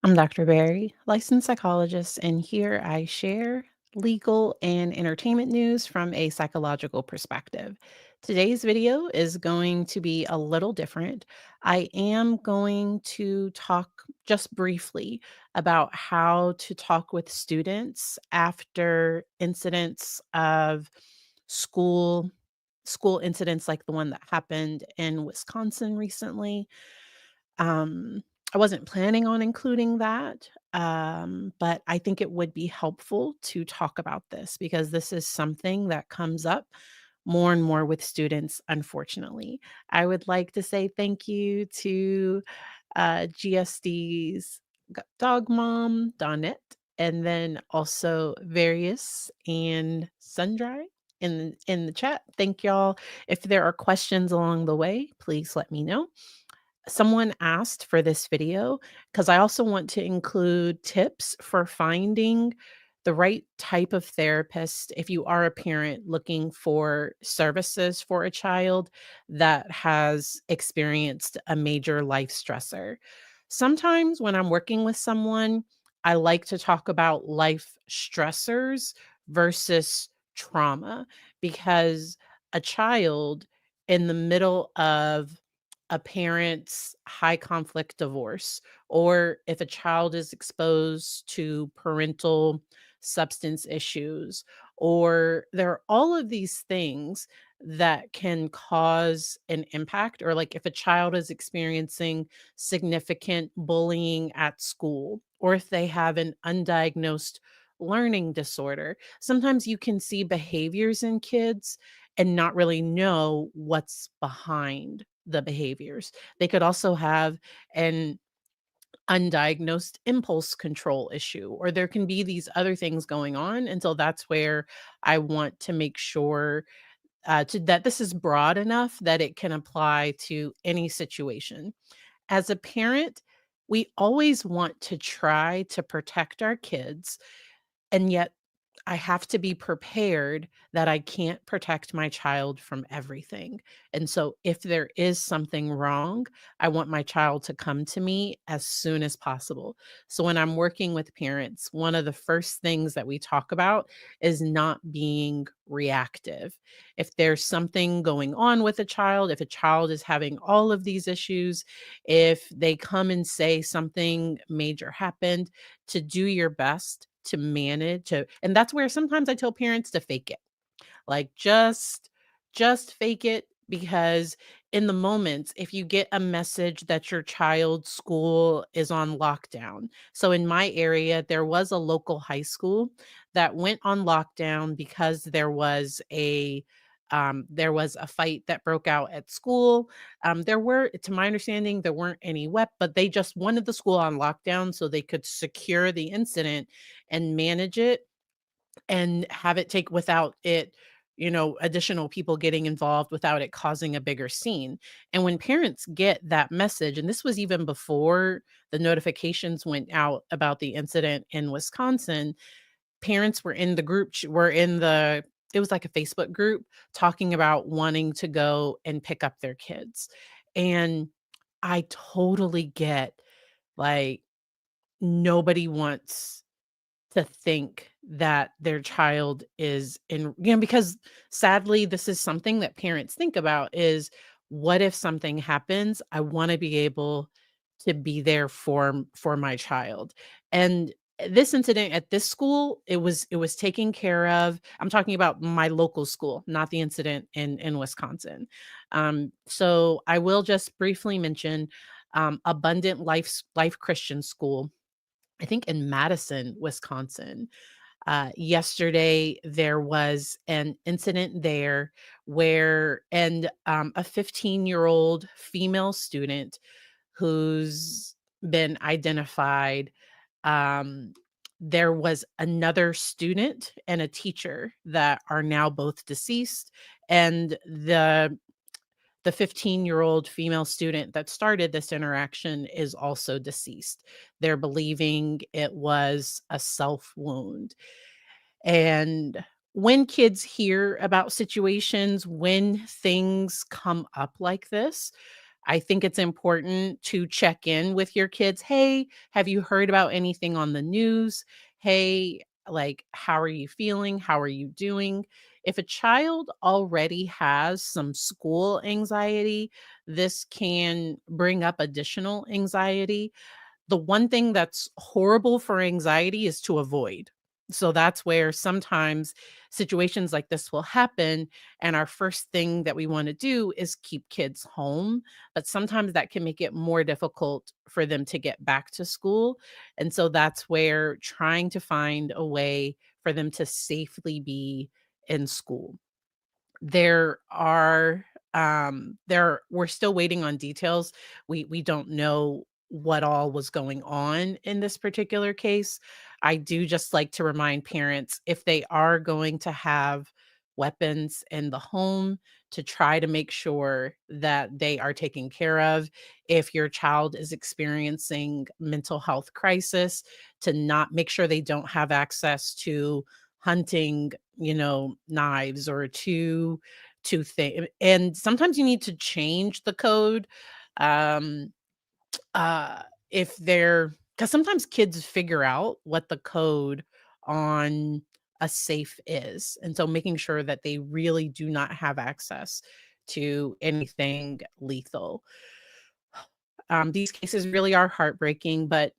I'm Dr. Barry, licensed psychologist, and here I share legal and entertainment news from a psychological perspective. Today's video is going to be a little different. I am going to talk just briefly about how to talk with students after incidents of school school incidents like the one that happened in Wisconsin recently. I wasn't planning on including that, but I think it would be helpful to talk about this because this is something that comes up more and more with students, unfortunately. I would like to say thank you to GSD's dog mom, Donette, and then also Various and Sundry in the chat. Thank y'all. If there are questions along the way, please let me know. Someone asked for this video because I also want to include tips for finding the right type of therapist if you are a parent looking for services for a child that has experienced a major life stressor. Sometimes when I'm working with someone, I like to talk about life stressors versus trauma because a child in the middle of a parent's high conflict divorce, or if a child is exposed to parental substance issues, or there are all of these things that can cause an impact, or like if a child is experiencing significant bullying at school, or if they have an undiagnosed learning disorder. Sometimes you can see behaviors in kids and not really know what's behind the behaviors. They could also have an undiagnosed impulse control issue, or there can be these other things going on. And so that's where I want to make sure that this is broad enough that it can apply to any situation. As a parent, we always want to try to protect our kids, and yet I have to be prepared that I can't protect my child from everything. And so if there is something wrong, I want my child to come to me as soon as possible. So when I'm working with parents, one of the first things that we talk about is not being reactive. If there's something going on with a child, if a child is having all of these issues, if they come and say something major happened, to do your best to manage to and that's where sometimes I tell parents to fake it. Like, just fake it because in the moments, if you get a message that your child's school is on lockdown. So in my area, there was a local high school that went on lockdown because there was a fight that broke out at school. There were, to my understanding, there weren't any but they just wanted the school on lockdown so they could secure the incident and manage it and have it take without it, additional people getting involved without it causing a bigger scene. And when parents get that message, and this was even before the notifications went out about the incident in Wisconsin, parents were in the group, were in the, it was like a Facebook group talking about wanting to go and pick up their kids. And I totally get, like, nobody wants to think that their child is because sadly this is something that parents think about is, what if something happens? I want to be able to be there for my child. And this incident at this school, it was taken care of. I'm talking about my local school, not the incident in Wisconsin. So I will just briefly mention Abundant Life Christian School, I think in Madison, Wisconsin. Yesterday, there was an incident there where, and a 15-year-old female student who's been identified. Um, there was another student and a teacher that are now both deceased, and the 15-year-old female student that started this interaction is also deceased. They're believing it was a self wound. And when kids hear about situations, when things come up like this, I think it's important to check in with your kids. Hey, have you heard about anything on the news? Hey, like, how are you feeling? How are you doing? If a child already has some school anxiety, this can bring up additional anxiety. The one thing that's horrible for anxiety is to avoid. So that's where sometimes situations like this will happen, and our first thing that we wanna do is keep kids home, but sometimes that can make it more difficult for them to get back to school, and so that's where trying to find a way for them to safely be in school. There are, we're still waiting on details. We don't know what all was going on in this particular case. I do just like to remind parents, if they are going to have weapons in the home, to try to make sure that they are taken care of. If your child is experiencing mental health crisis, to not make sure they don't have access to hunting, knives, or to think. And sometimes you need to change the code, um, uh, if they're because sometimes kids figure out what the code on a safe is, and so making sure that they really do not have access to anything lethal. These cases really are heartbreaking, but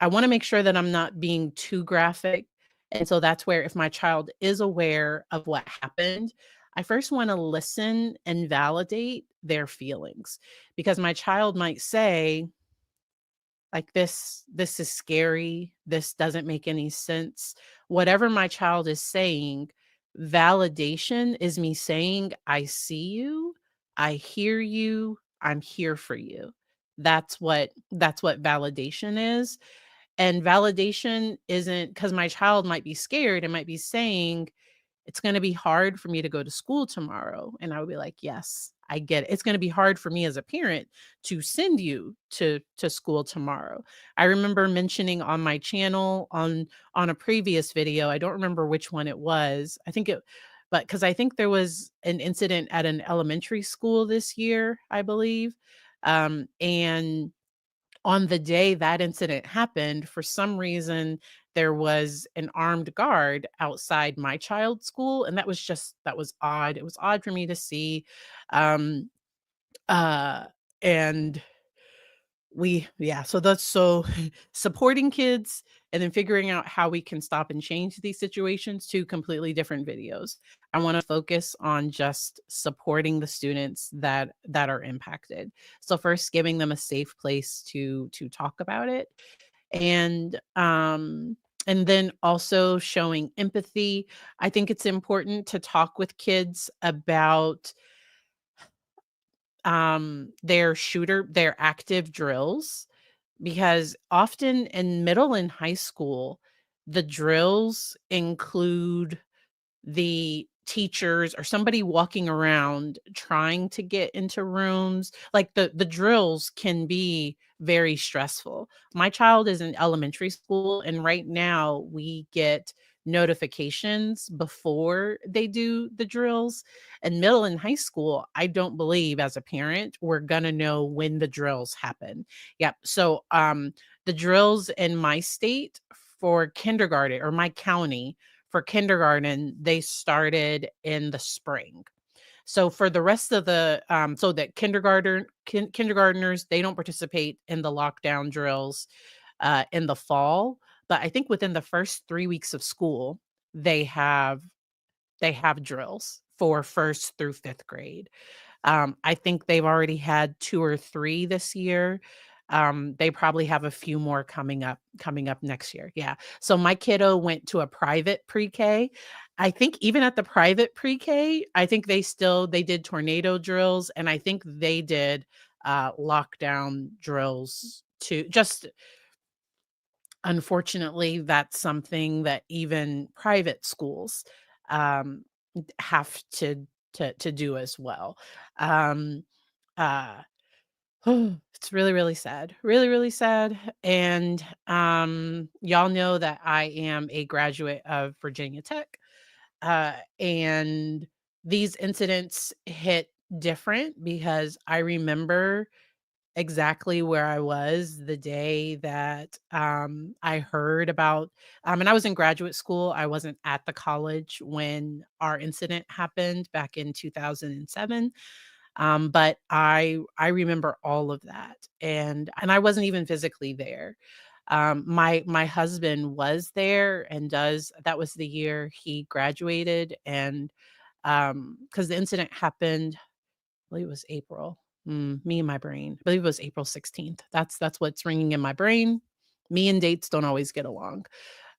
I wanna make sure that I'm not being too graphic, and so that's where, if my child is aware of what happened, I first wanna listen and validate their feelings, because my child might say, like, "This is scary, this doesn't make any sense." Whatever my child is saying, validation is me saying, "I see you, I hear you, I'm here for you." That's what validation is, and validation isn't because my child might be scared and might be saying, "It's gonna be hard for me to go to school tomorrow." And I would be like, "Yes, I get it. It's gonna be hard for me as a parent to send you to school tomorrow." I remember mentioning on my channel, on a previous video, I don't remember which one it was. Because I think there was an incident at an elementary school this year, I believe. And on the day that incident happened, for some reason, there was an armed guard outside my child's school, and that was odd. It was odd for me to see. Um, uh, and so that's so supporting kids and then figuring out how we can stop and change these situations, 2 completely different videos. I want to focus on just supporting the students that are impacted. So first, giving them a safe place to talk about it, and and then also showing empathy. I think it's important to talk with kids about their active drills, because often in middle and high school, the drills include the teachers or somebody walking around trying to get into rooms. Like, the drills can be very stressful. My child is in elementary school, and right now we get notifications before they do the drills. And middle and high school, I don't believe, as a parent, we're gonna know when the drills happen. Yep. So the drills in my state for kindergarten, or my county, for kindergarten, they started in the spring. So for the rest of the so that kindergartners, they don't participate in the lockdown drills in the fall, but I think within the first 3 weeks of school, they have they have drills for 1st through 5th grade. I think they've already had 2 or 3 this year. They probably have a few more coming up next year. Yeah. So my kiddo went to a private pre-K. I think even at the private pre-K, I think they did tornado drills, and I think they did lockdown drills too. Just unfortunately, that's something that even private schools um have to do as well. Um uh it's really, really sad. Really, really sad. And y'all know that I am a graduate of Virginia Tech. And these incidents hit different because I remember exactly where I was the day that, I heard about and I was in graduate school. I wasn't at the college when our incident happened back in 2007, but I remember all of that, and I wasn't even physically there. My husband was there and does that was the year he graduated, and, because the incident happened believe it was April. Me and my brain. I believe it was April 16th. That's what's ringing in my brain. Me and dates don't always get along.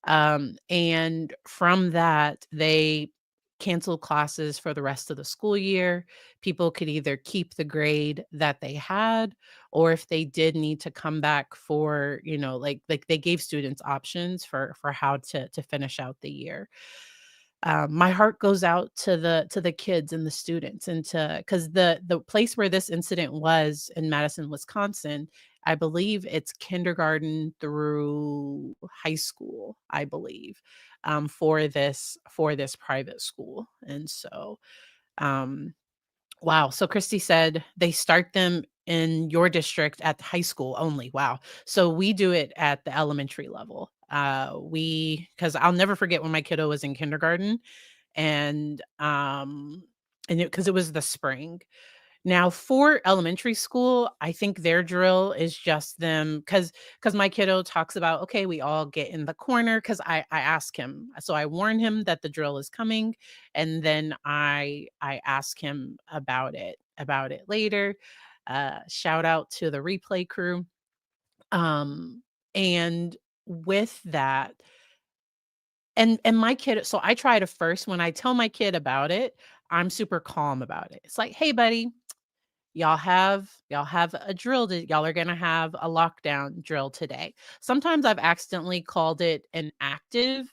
And from that, they canceled classes for the rest of the school year. People could either keep the grade that they had, or if they did need to come back for, like they gave students options for how to finish out the year. My heart goes out to the kids and the students, and to because the place where this incident was in Madison, Wisconsin, I believe it's kindergarten through high school, I believe, for this private school. And so, um, wow. So Christy said they start them in your district at high school only. Wow. So we do it at the elementary level. Because I'll never forget when my kiddo was in kindergarten, and because it was the spring. Now for elementary school, I think their drill is just them because my kiddo talks about, okay, we all get in the corner because I ask him. So I warn him that the drill is coming, and then I ask him about it later. Shout out to the replay crew. And with that, and my kid, so I try to first when I tell my kid about it, I'm super calm about it. It's like, "Hey, buddy, y'all have a drill that y'all are gonna have a lockdown drill today." Sometimes I've accidentally called it an active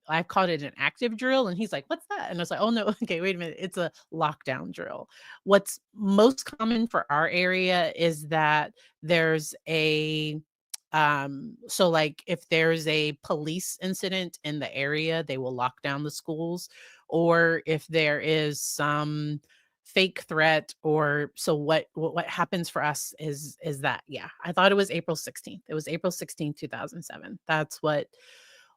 I've called it an active drill, and he's like, "What's that?" And I was like, "Oh, no, okay, wait a minute, it's a lockdown drill." What's most common for our area is that there's so like if there's a police incident in the area, they will lock down the schools, or if there is some fake threat, or so what happens for us is that, yeah, I thought it was April 16th. It was April 16th, 2007. That's what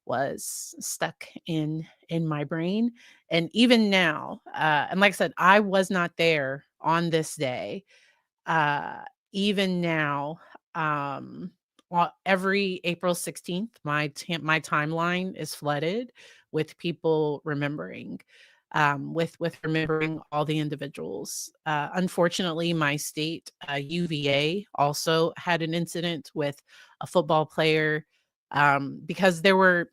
was stuck in my brain. And even now, and like I said, I was not there on this day. uh, Even now, every April 16th, my timeline is flooded with people remembering, with remembering all the individuals. Unfortunately, my state, UVA, also had an incident with a football player, because there were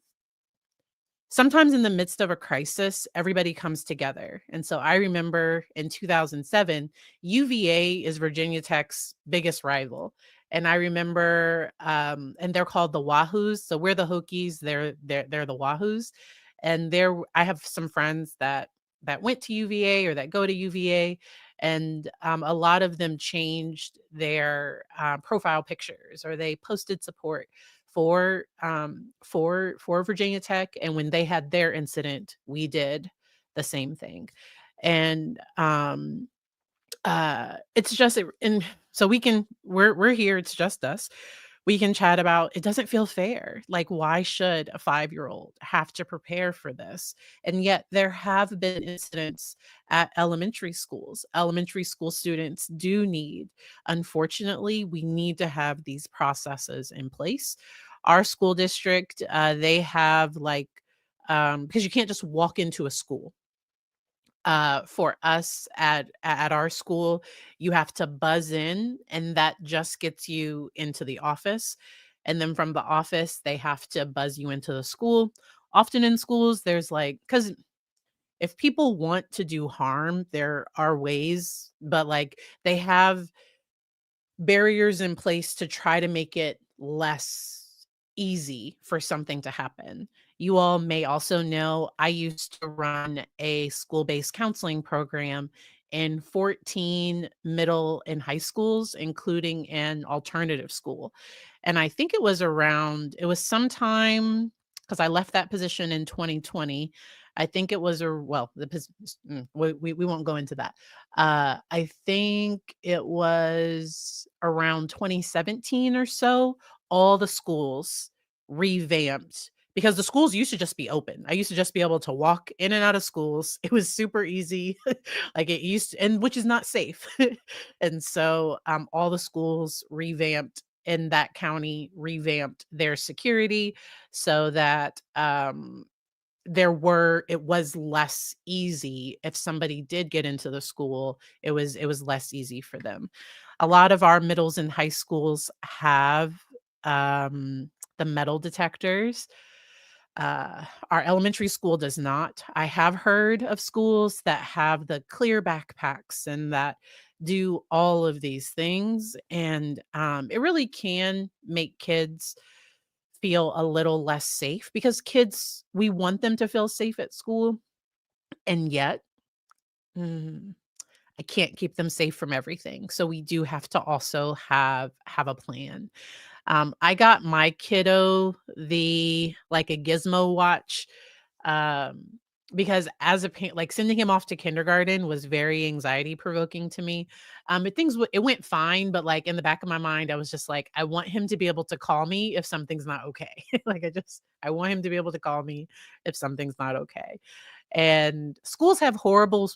sometimes in the midst of a crisis, everybody comes together. And so I remember in 2007, UVA is Virginia Tech's biggest rival. And I remember, and they're called the Wahoos. So we're the Hokies, they're the Wahoos. And I have some friends that went to UVA or that go to UVA, and a lot of them changed their profile pictures, or they posted support for Virginia Tech, and when they had their incident, we did the same thing. And it's just and so we're here, it's just us. We can chat about it doesn't feel fair. Like, why should a 5-year-old have to prepare for this? And yet there have been incidents at elementary schools. Elementary school students do need, unfortunately, we need to have these processes in place. Our school district, they have like, because you can't just walk into a school. For us at our school, you have to buzz in, and that just gets you into the office. And then from the office, they have to buzz you into the school. Often in schools, there's like, because if people want to do harm, there are ways, but like they have barriers in place to try to make it less easy for something to happen. You all may also know I used to run a school-based counseling program in 14 middle and high schools, including an alternative school. And I think it was sometime because I left that position in 2020. I think it was a well, we won't go into that. I think it was around 2017 or so, all the schools revamped because the schools used to just be open. I used to just be able to walk in and out of schools. It was super easy. Like it used to, and which is not safe. And so all the schools revamped in that county, revamped their security so that it was less easy if somebody did get into the school, it was less easy for them. A lot of our middles and high schools have the metal detectors. Our elementary school does not. I have heard of schools that have the clear backpacks and that do all of these things, and it really can make kids feel a little less safe because kids, we want them to feel safe at school, and yet, mm, I can't keep them safe from everything. So we do have to also have a plan. I got my kiddo like a gizmo watch, um, because as a parent, like sending him off to kindergarten was very anxiety provoking to me. It went fine, but like in the back of my mind, I was just like, I want him to be able to call me if something's not okay. Like I want him to be able to call me if something's not okay. And schools have horrible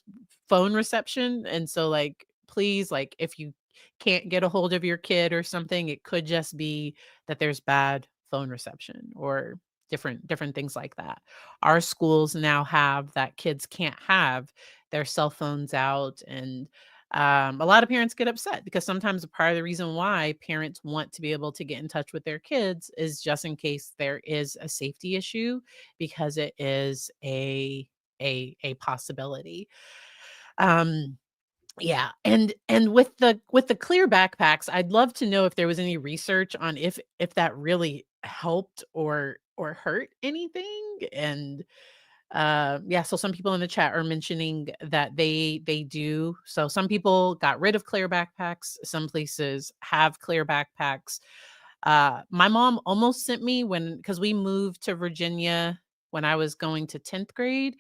phone reception, and so, like, please, like, if you can't get a hold of your kid or something, it could just be that there's bad phone reception or different things like that. Our schools now have that kids can't have their cell phones out, and, a lot of parents get upset because sometimes a part of the reason why parents want to be able to get in touch with their kids is just in case there is a safety issue because it is a possibility. Um, yeah, and with the clear backpacks, I'd love to know if there was any research on if that really helped or hurt anything. And yeah, so some people in the chat are mentioning that they do. So some people got rid of clear backpacks. Some places have clear backpacks. My mom almost sent me because we moved to Virginia when I was going to 10th grade,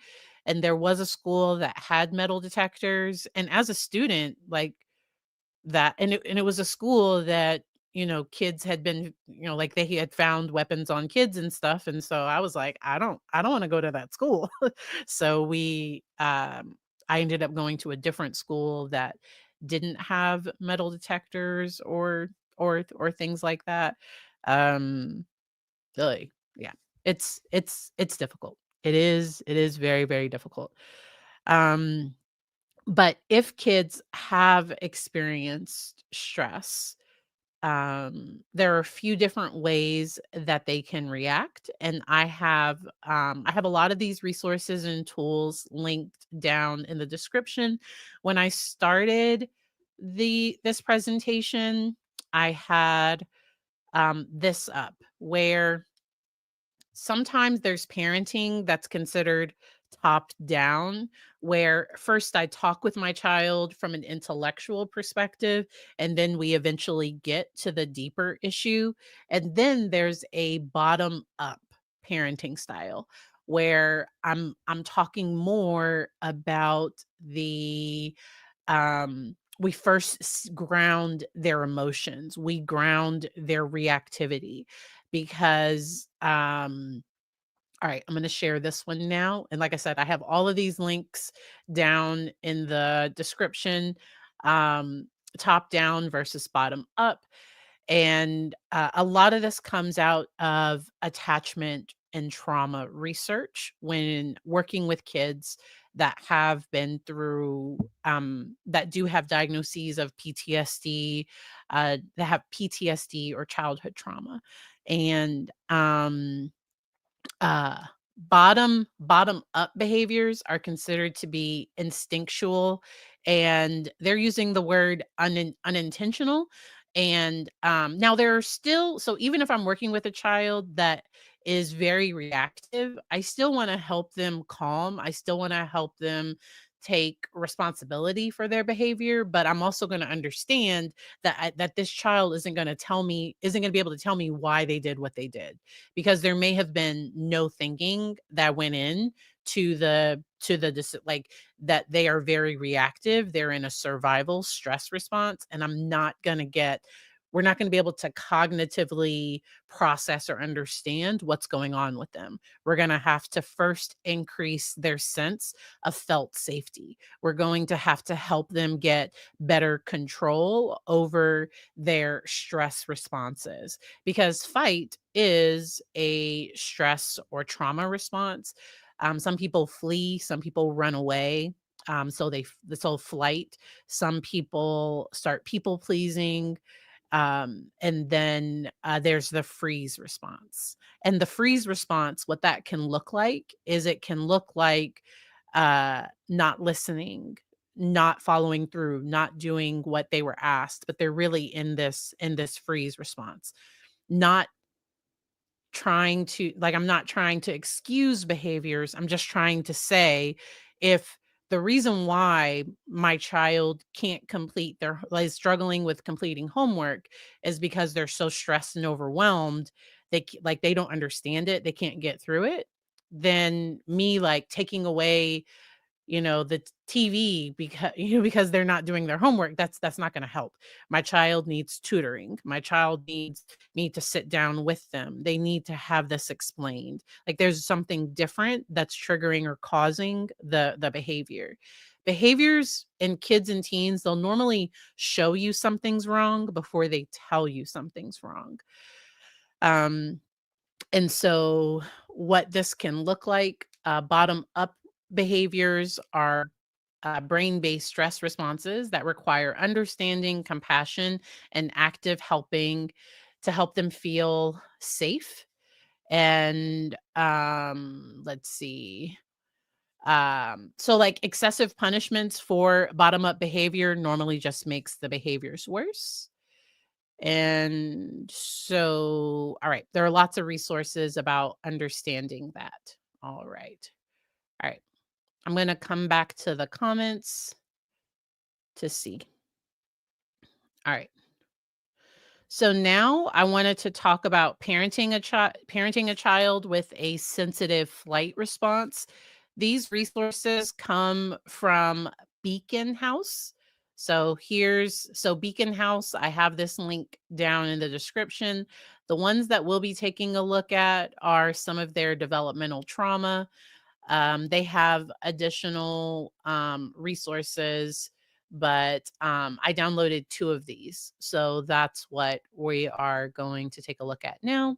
and there was a school that had metal detectors. And as a student, like and it was a school that, kids had been, like they had found weapons on kids and stuff. And so I was like, I don't want to go to that school. So I ended up going to a different school that didn't have metal detectors or things like that. Um, really, yeah, it's difficult. It is very, very difficult. Um, but if kids have experienced stress, there are a few different ways that they can react, and I have a lot of these resources and tools linked down in the description. When I started this presentation, I had this up where sometimes there's parenting that's considered top down, where first I talk with my child from an intellectual perspective, and then we eventually get to the deeper issue. And then there's a bottom up parenting style where I'm talking more about we first ground their emotions, we ground their reactivity because all right, I'm going to share this one now. And like I said, I have all of these links down in the description, um, top down versus bottom up. And a lot of this comes out of attachment and trauma research when working with kids that have been through, that do have diagnoses of PTSD, that have PTSD or childhood trauma. And uh, bottom up behaviors are considered to be instinctual, and they're using the word unintentional. And now there are still, so even if I'm working with a child that is very reactive, I still want to help them calm. I still want to help them take responsibility for their behavior, but I'm also going to understand that this child isn't going to be able to tell me why they did what they did, because there may have been no thinking that went in like that they are very reactive. They're in a survival stress response, and we're not going to be able to cognitively process or understand what's going on with them. We're going to have to first increase their sense of felt safety. We're going to have to help them get better control over their stress responses, because fight is a stress or trauma response. Some people flee, some people run away. So flight. Some people start people pleasing, and then there's the freeze response. And the freeze response, what that can look like is it can look like not listening, not following through, not doing what they were asked, but they're really in this freeze response. Not trying to like I'm not trying to excuse behaviors. I'm just trying to say, if the reason why my child can't complete their like struggling with completing homework is because they're so stressed and overwhelmed, like they don't understand it, they can't get through it, then me like taking away the TV because they're not doing their homework, that's not going to help. My child needs tutoring. My child needs me to sit down with them. They need to have this explained. Like there's something different that's triggering or causing the behavior. Behaviors in kids and teens, they'll normally show you something's wrong before they tell you something's wrong. Um and so, what this can look like, bottom up behaviors are brain based stress responses that require understanding, compassion, and active helping to help them feel safe. And let's see. So, like excessive punishments for bottom up behavior normally just makes the behaviors worse. And so, all right, there are lots of resources about understanding that. All right. All right. I'm going to come back to the comments to see. All right. So now I wanted to talk about parenting a child with a sensitive flight response. These resources come from Beacon House. So Beacon House, I have this link down in the description. The ones that we'll be taking a look at are some of their developmental trauma. They have additional resources, but I downloaded two of these. So that's what we are going to take a look at now.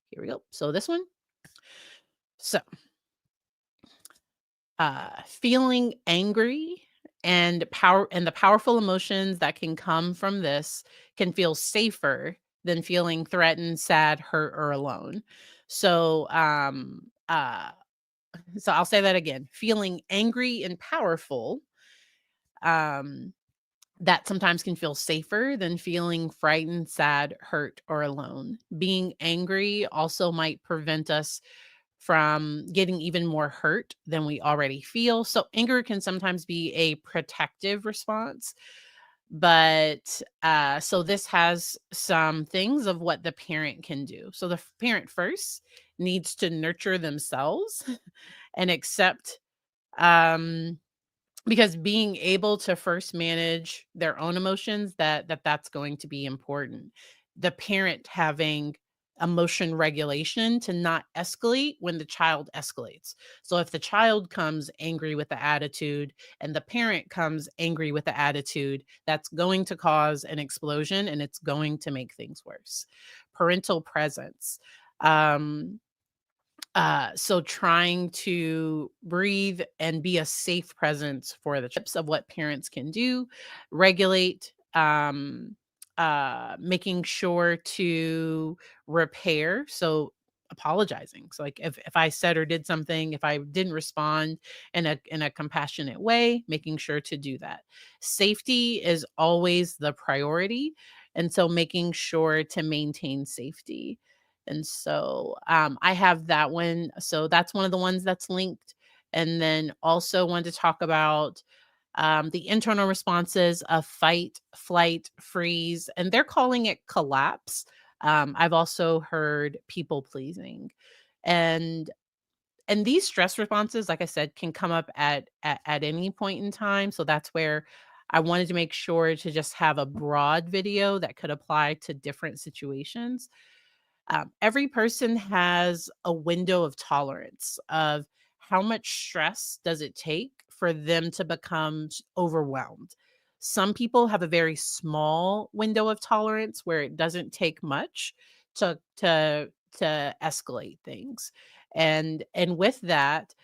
Here we go. So this one. So feeling angry and the powerful emotions that can come from this can feel safer than feeling threatened, sad, hurt, or alone. So so I'll say that again. Feeling angry and powerful, um, that sometimes can feel safer than feeling frightened, sad, hurt, or alone. Being angry also might prevent us from getting even more hurt than we already feel. So anger can sometimes be a protective response. But so this has some things of what the parent can do. So the parent first needs to nurture themselves and accept, um because being able to first manage their own emotions, that's going to be important. The parent having emotion regulation to not escalate when the child escalates. So if the child comes angry with the attitude and the parent comes angry with the attitude, that's going to cause an explosion and it's going to make things worse. Parental presence. Um so trying to breathe and be a safe presence for the chips of what parents can do, regulate, making sure to repair. So apologizing. So like if I said or did something, if I didn't respond in a compassionate way, making sure to do that. Safety is always the priority. And so making sure to maintain safety. And so I have that one. So that's one of the ones that's linked. And then also wanted to talk about the internal responses of fight, flight, freeze, and they're calling it collapse. I've also heard people pleasing. And And these stress responses, like I said, can come up at any point in time. So that's where I wanted to make sure to just have a broad video that could apply to different situations. Every person has a window of tolerance of how much stress does it take for them to become overwhelmed. Some people have a very small window of tolerance where it doesn't take much to escalate things. And with that,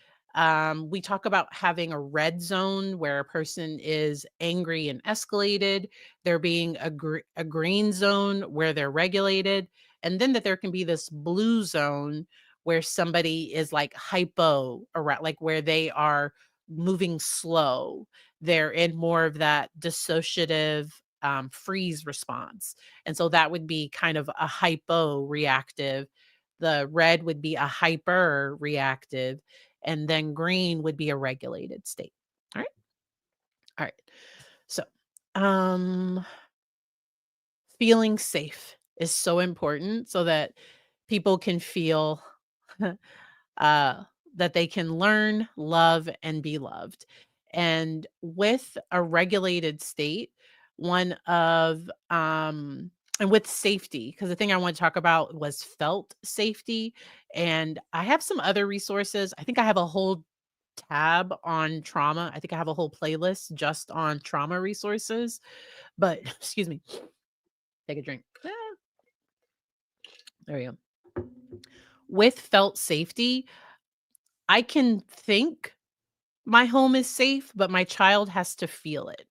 we talk about having a red zone where a person is angry and escalated. There being a green zone where they're regulated, and then that there can be this blue zone where somebody is like hypo around, like where they are moving slow. They're in more of that dissociative freeze response. And so that would be kind of a hypo reactive. The red would be a hyper reactive. And then green would be a regulated state. All right. All right. So, um, feeling safe is so important so that people can feel uh, that they can learn, love, and be loved. And with a regulated state, one of and with safety, because the thing I want to talk about was felt safety. And I have some other resources. I think I have a whole tab on trauma. I think I have a whole playlist just on trauma resources. But excuse me, take a drink. There we go. With felt safety, I can think my home is safe, but my child has to feel it.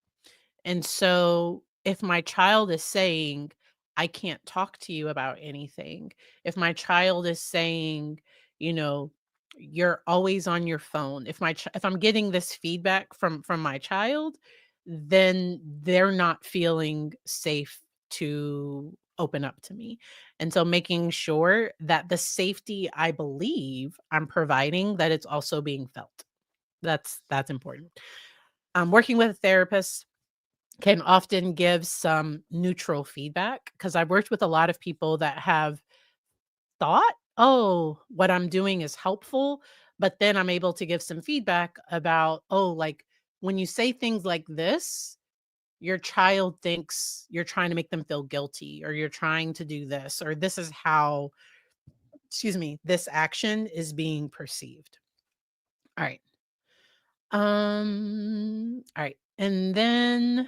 And so if my child is saying, I can't talk to you about anything, if my child is saying, you know, you're always on your phone, if I'm getting this feedback from my child, then they're not feeling safe to open up to me. And so making sure that the safety I believe I'm providing, that it's also being felt. That's important. Working with a therapist can often give some neutral feedback because I've worked with a lot of people that have thought, oh, what I'm doing is helpful. But then I'm able to give some feedback about, oh, like when you say things like this, your child thinks you're trying to make them feel guilty, or you're trying to do this, or this is how, excuse me, this action is being perceived. All right. All right. And then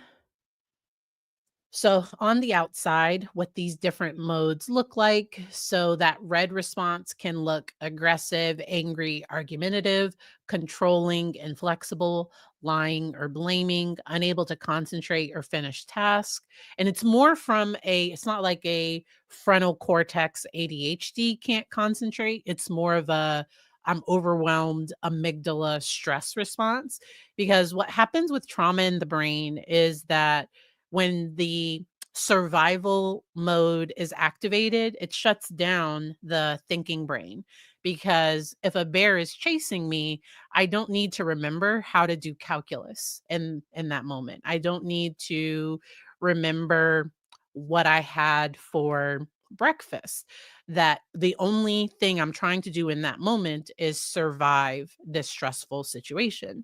so on the outside, what these different modes look like. So that red response can look aggressive, angry, argumentative, controlling, inflexible, lying or blaming, unable to concentrate or finish tasks. And it's more from it's not like a frontal cortex ADHD can't concentrate. It's more of a I'm overwhelmed amygdala stress response. Because what happens with trauma in the brain is that when the survival mode is activated, it shuts down the thinking brain. Because if a bear is chasing me, I don't need to remember how to do calculus in that moment. I don't need to remember what I had for breakfast. That the only thing I'm trying to do in that moment is survive this stressful situation.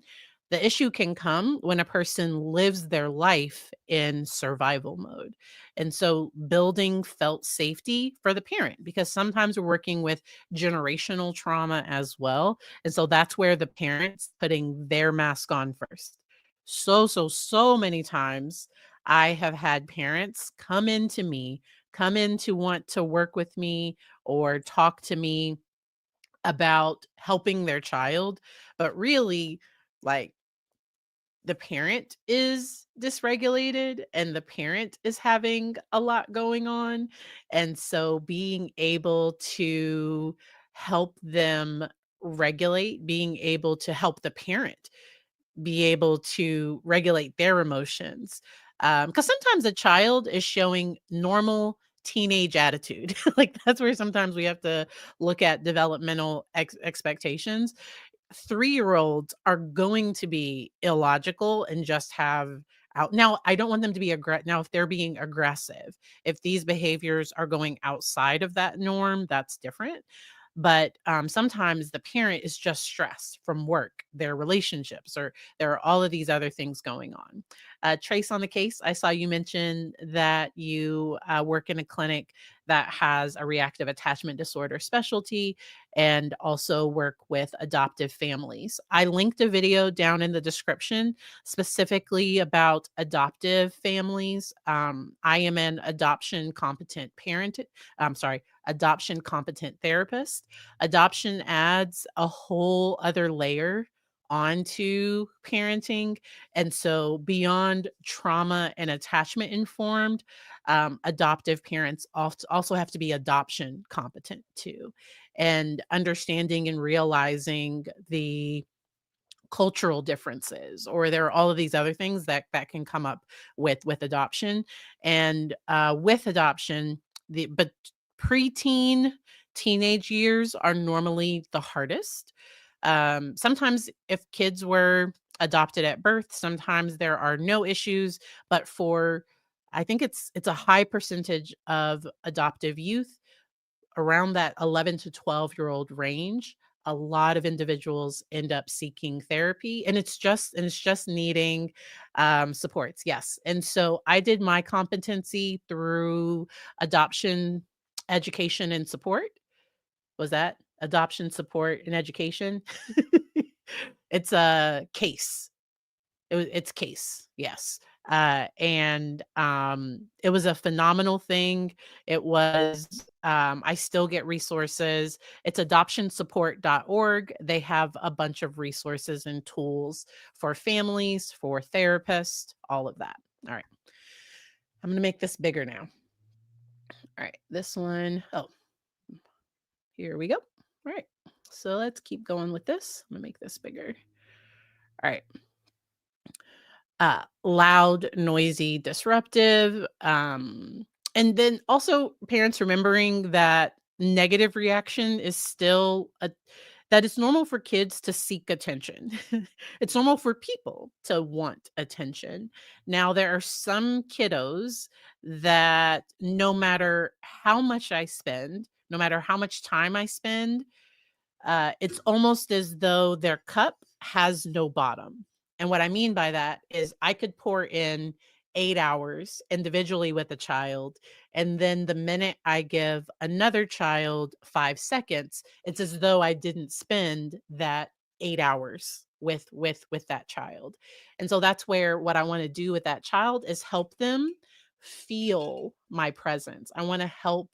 The issue can come when a person lives their life in survival mode. And so building felt safety for the parent, because sometimes we're working with generational trauma as well. And so that's where the parents putting their mask on first. So many times I have had parents come in to want to work with me or talk to me about helping their child, but really, like, the parent is dysregulated and the parent is having a lot going on. And so being able to help them regulate, being able to help the parent be able to regulate their emotions. Because sometimes a child is showing normal teenage attitude. Like that's where sometimes we have to look at developmental expectations. 3-year-olds are going to be illogical and just have out. Now, I don't want them to be now if they're being aggressive, if these behaviors are going outside of that norm, that's different. but sometimes the parent is just stressed from work, their relationships, or there are all of these other things going on. Trace, on the case, I saw you mention that you work in a clinic that has a reactive attachment disorder specialty and also work with adoptive families. I linked a video down in the description specifically about adoptive families. I am an adoption competent parent. I'm sorry, adoption competent therapist. Adoption adds a whole other layer onto parenting. And so, beyond trauma and attachment informed, adoptive parents also have to be adoption competent too. And understanding and realizing the cultural differences, or there are all of these other things that can come up with adoption. And with adoption, the but preteen, teenage years are normally the hardest. Sometimes if kids were adopted at birth, sometimes there are no issues, but for, I think it's a high percentage of adoptive youth around that 11 to 12-year-old range. A lot of individuals end up seeking therapy, and it's just needing supports. Yes. And so I did my competency through adoption education and support. Was that adoption support and education? It's a case. It's case, yes. And it was a phenomenal thing. It was, I still get resources. It's adoptionsupport.org. They have a bunch of resources and tools for families, for therapists, all of that. All right. I'm gonna make this bigger now. All right. This one, oh, here we go. All right. So let's keep going with this. I'm gonna make this bigger. All right. Loud, noisy, disruptive. And then also parents remembering that negative reaction is still that it's normal for kids to seek attention. It's normal for people to want attention. Now, there are some kiddos that no matter how much I spend, no matter how much time I spend, it's almost as though their cup has no bottom. And what I mean by that is I could pour in 8 hours individually with a child. And then the minute I give another child 5 seconds, it's as though I didn't spend that 8 hours with that child. And so that's where what I want to do with that child is help them feel my presence. I want to help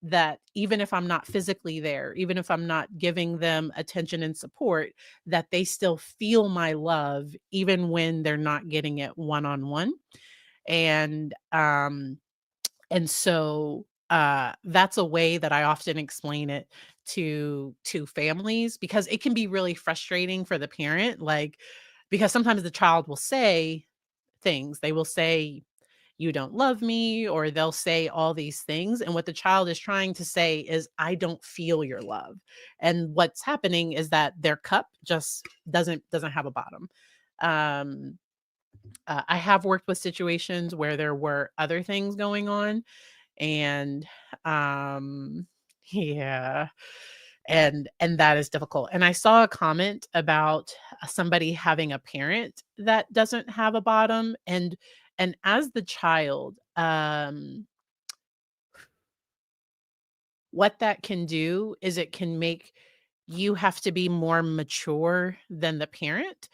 that even if I'm not physically there, even if I'm not giving them attention and support, that they still feel my love even when they're not getting it one on one. And and so that's a way that I often explain it to families, because it can be really frustrating for the parent, like, because sometimes the child will say things. They will say, "You don't love me," or they'll say all these things. And what the child is trying to say is, "I don't feel your love." And what's happening is that their cup just doesn't have a bottom. Um, I have worked with situations where there were other things going on, and um, yeah, and that is difficult. And I saw a comment about somebody having a parent that doesn't have a bottom, and as the child, what that can do is it can make you have to be more mature than the parent.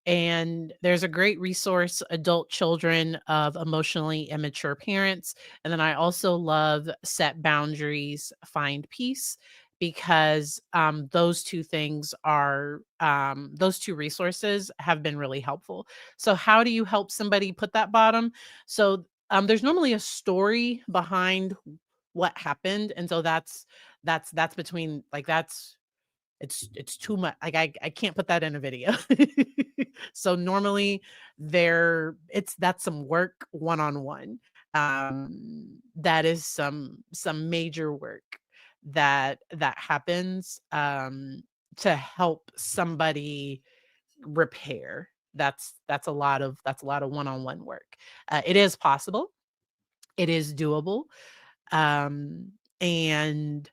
And there's a great resource, Adult Children of Emotionally Immature Parents. And then I also love Set Boundaries, Find Peace, because those two things are, those two resources have been really helpful. So, how do you help somebody put that bottom? So, there's normally a story behind what happened. And so that's between, like, it's too much. Like, I can't put that in a video. So normally that's some work one-on-one. That is some major work that happens to help somebody repair. That's a lot of one-on-one work. It is possible. It is doable. Um and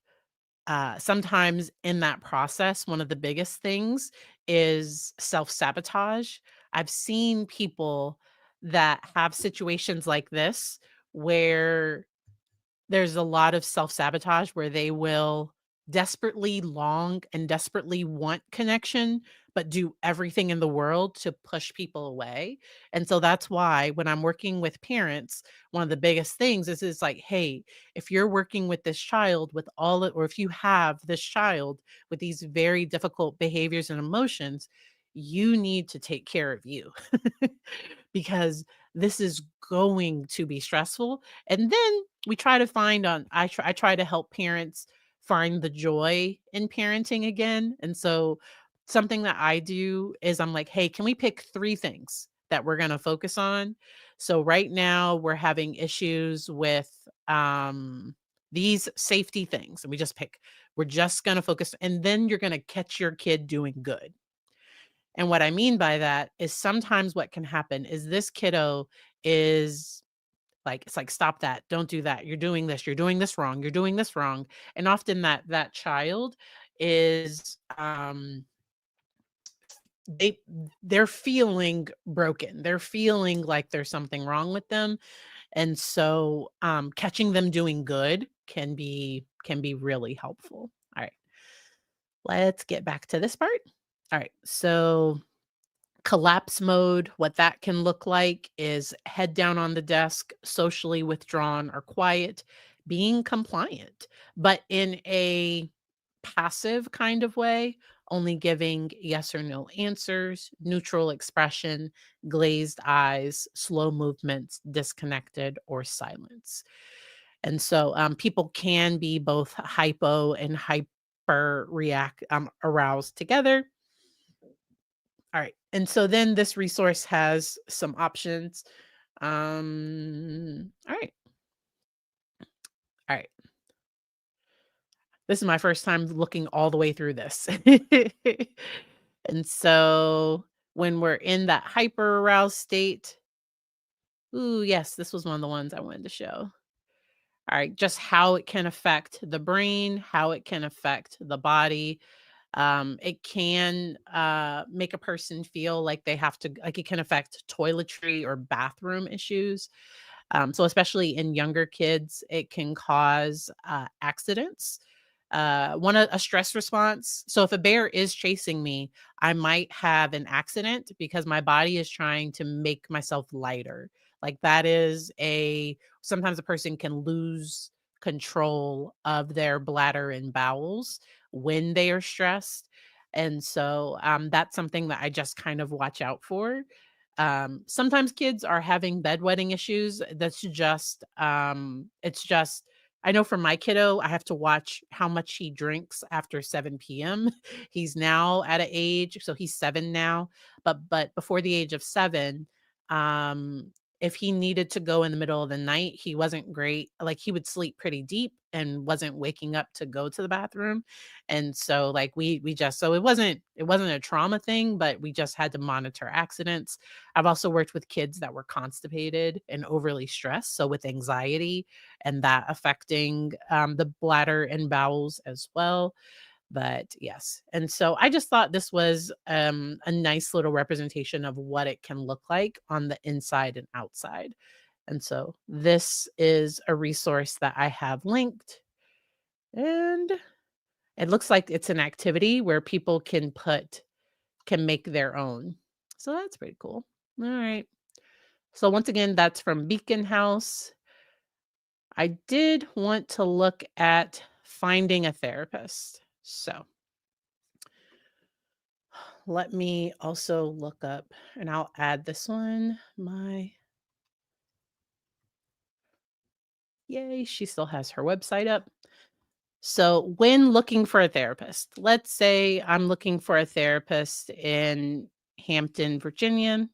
sometimes in that process, one of the biggest things is self-sabotage. I've seen people that have situations like this where there's a lot of self-sabotage where they will desperately long and desperately want connection, but do everything in the world to push people away. And so that's why when I'm working with parents, one of the biggest things is like, hey, if you're working with this child with or if you have this child with these very difficult behaviors and emotions, you need to take care of you because this is going to be stressful. And then we try to find on I try to help parents find the joy in parenting again. And so something that I do is I'm like, "Hey, can we pick 3 things that we're going to focus on?" So right now we're having issues with these safety things and we just pick we're just going to focus and then you're going to catch your kid doing good. And what I mean by that is sometimes what can happen is this kiddo is like, it's like, "Stop that. Don't do that. You're doing this wrong. You're doing this wrong." And often that child is, they they're feeling broken. They're feeling like there's something wrong with them. And so, catching them doing good can be really helpful. All right, let's get back to this part. All right, so collapse mode, what that can look like is head down on the desk, socially withdrawn or quiet, being compliant, but in a passive kind of way, only giving yes or no answers, neutral expression, glazed eyes, slow movements, disconnected, or silence. And so people can be both hypo and hyper react aroused together. All right. And so then this resource has some options. All right. All right. This is my first time looking all the way through this. And so when we're in that hyper aroused state, ooh, yes, this was one of the ones I wanted to show. All right, just how it can affect the brain, how it can affect the body. It can make a person feel like they have to, like it can affect toiletry or bathroom issues. So, especially in younger kids, it can cause accidents. A stress response. So, if a bear is chasing me, I might have an accident because my body is trying to make myself lighter. Like that is sometimes a person can lose control of their bladder and bowels when they are stressed. And so that's something that I just kind of watch out for. Sometimes kids are having bedwetting issues. It's just, I know for my kiddo, I have to watch how much he drinks after 7 p.m. He's now at an age, so he's 7 now, but before the age of 7, um, if he needed to go in the middle of the night, he wasn't great. Like he would sleep pretty deep and wasn't waking up to go to the bathroom. And so like we just so it wasn't a trauma thing, but we just had to monitor accidents. I've also worked with kids that were constipated and overly stressed, so with anxiety and that affecting the bladder and bowels as well. But yes, and so I just thought this was a nice little representation of what it can look like on the inside and outside. And so this is a resource that I have linked, and it looks like it's an activity where people can make their own. So that's pretty cool. All right. So once again, that's from Beacon House. I did want to look at finding a therapist. So let me also look up and I'll add this one. Yay, she still has her website up. So, when looking for a therapist, let's say I'm looking for a therapist in Hampton, Virginia,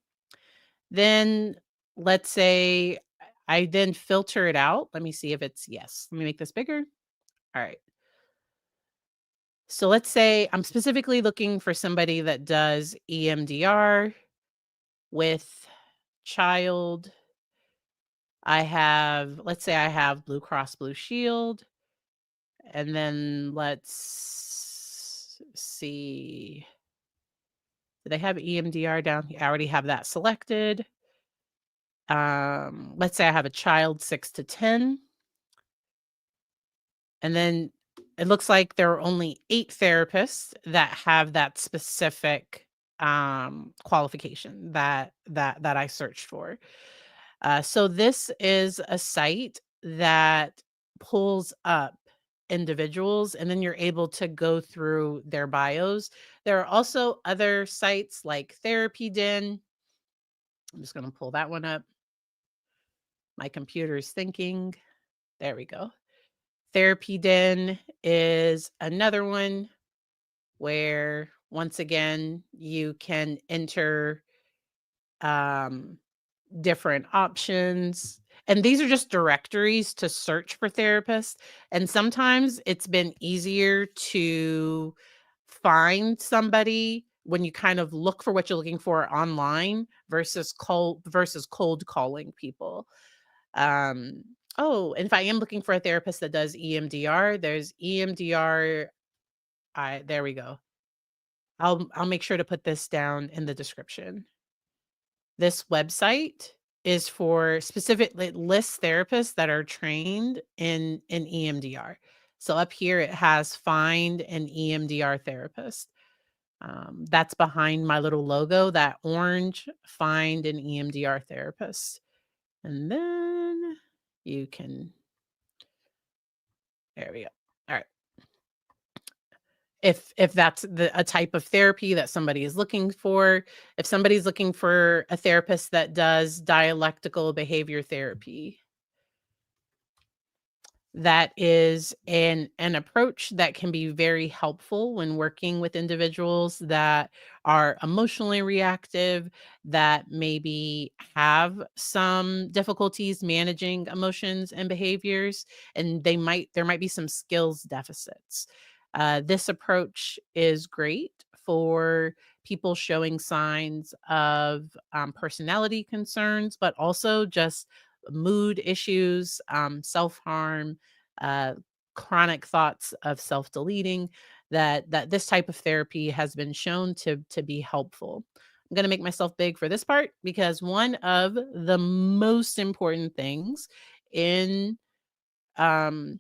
then let's say I then filter it out. Let me see if it's yes. Let me make this bigger. All right. So let's say I'm specifically looking for somebody that does EMDR with child. Let's say I have Blue Cross Blue Shield And then let's see. Do they have EMDR down here? I already have that selected. Let's say I have a child 6 to 10, and then it looks like there are only 8 therapists that have that specific qualification that I searched for. So this is a site that pulls up individuals, and then you're able to go through their bios. There are also other sites like Therapy Den. I'm just going to pull that one up. My computer's thinking. There we go. Therapy Den is another one where, once again, you can enter um, different options. And these are just directories to search for therapists. And sometimes it's been easier to find somebody when you kind of look for what you're looking for online versus cold calling people. Um, oh, and if I am looking for a therapist that does EMDR, there's EMDR. There we go. I'll make sure to put this down in the description. This website is for specific it lists therapists that are trained in EMDR. So up here it has find an EMDR therapist. That's behind my little logo, that orange find an EMDR therapist. And then you can, there we go. All right. If that's a type of therapy that somebody is looking for, if somebody's looking for a therapist that does dialectical behavior therapy, that is an approach that can be very helpful when working with individuals that are emotionally reactive, that maybe have some difficulties managing emotions and behaviors, and there might be some skills deficits. This approach is great for people showing signs of personality concerns, but also just mood issues, self-harm, uh, chronic thoughts of self-deleting, that this type of therapy has been shown to be helpful. I'm going to make myself big for this part because one of the most important things in um,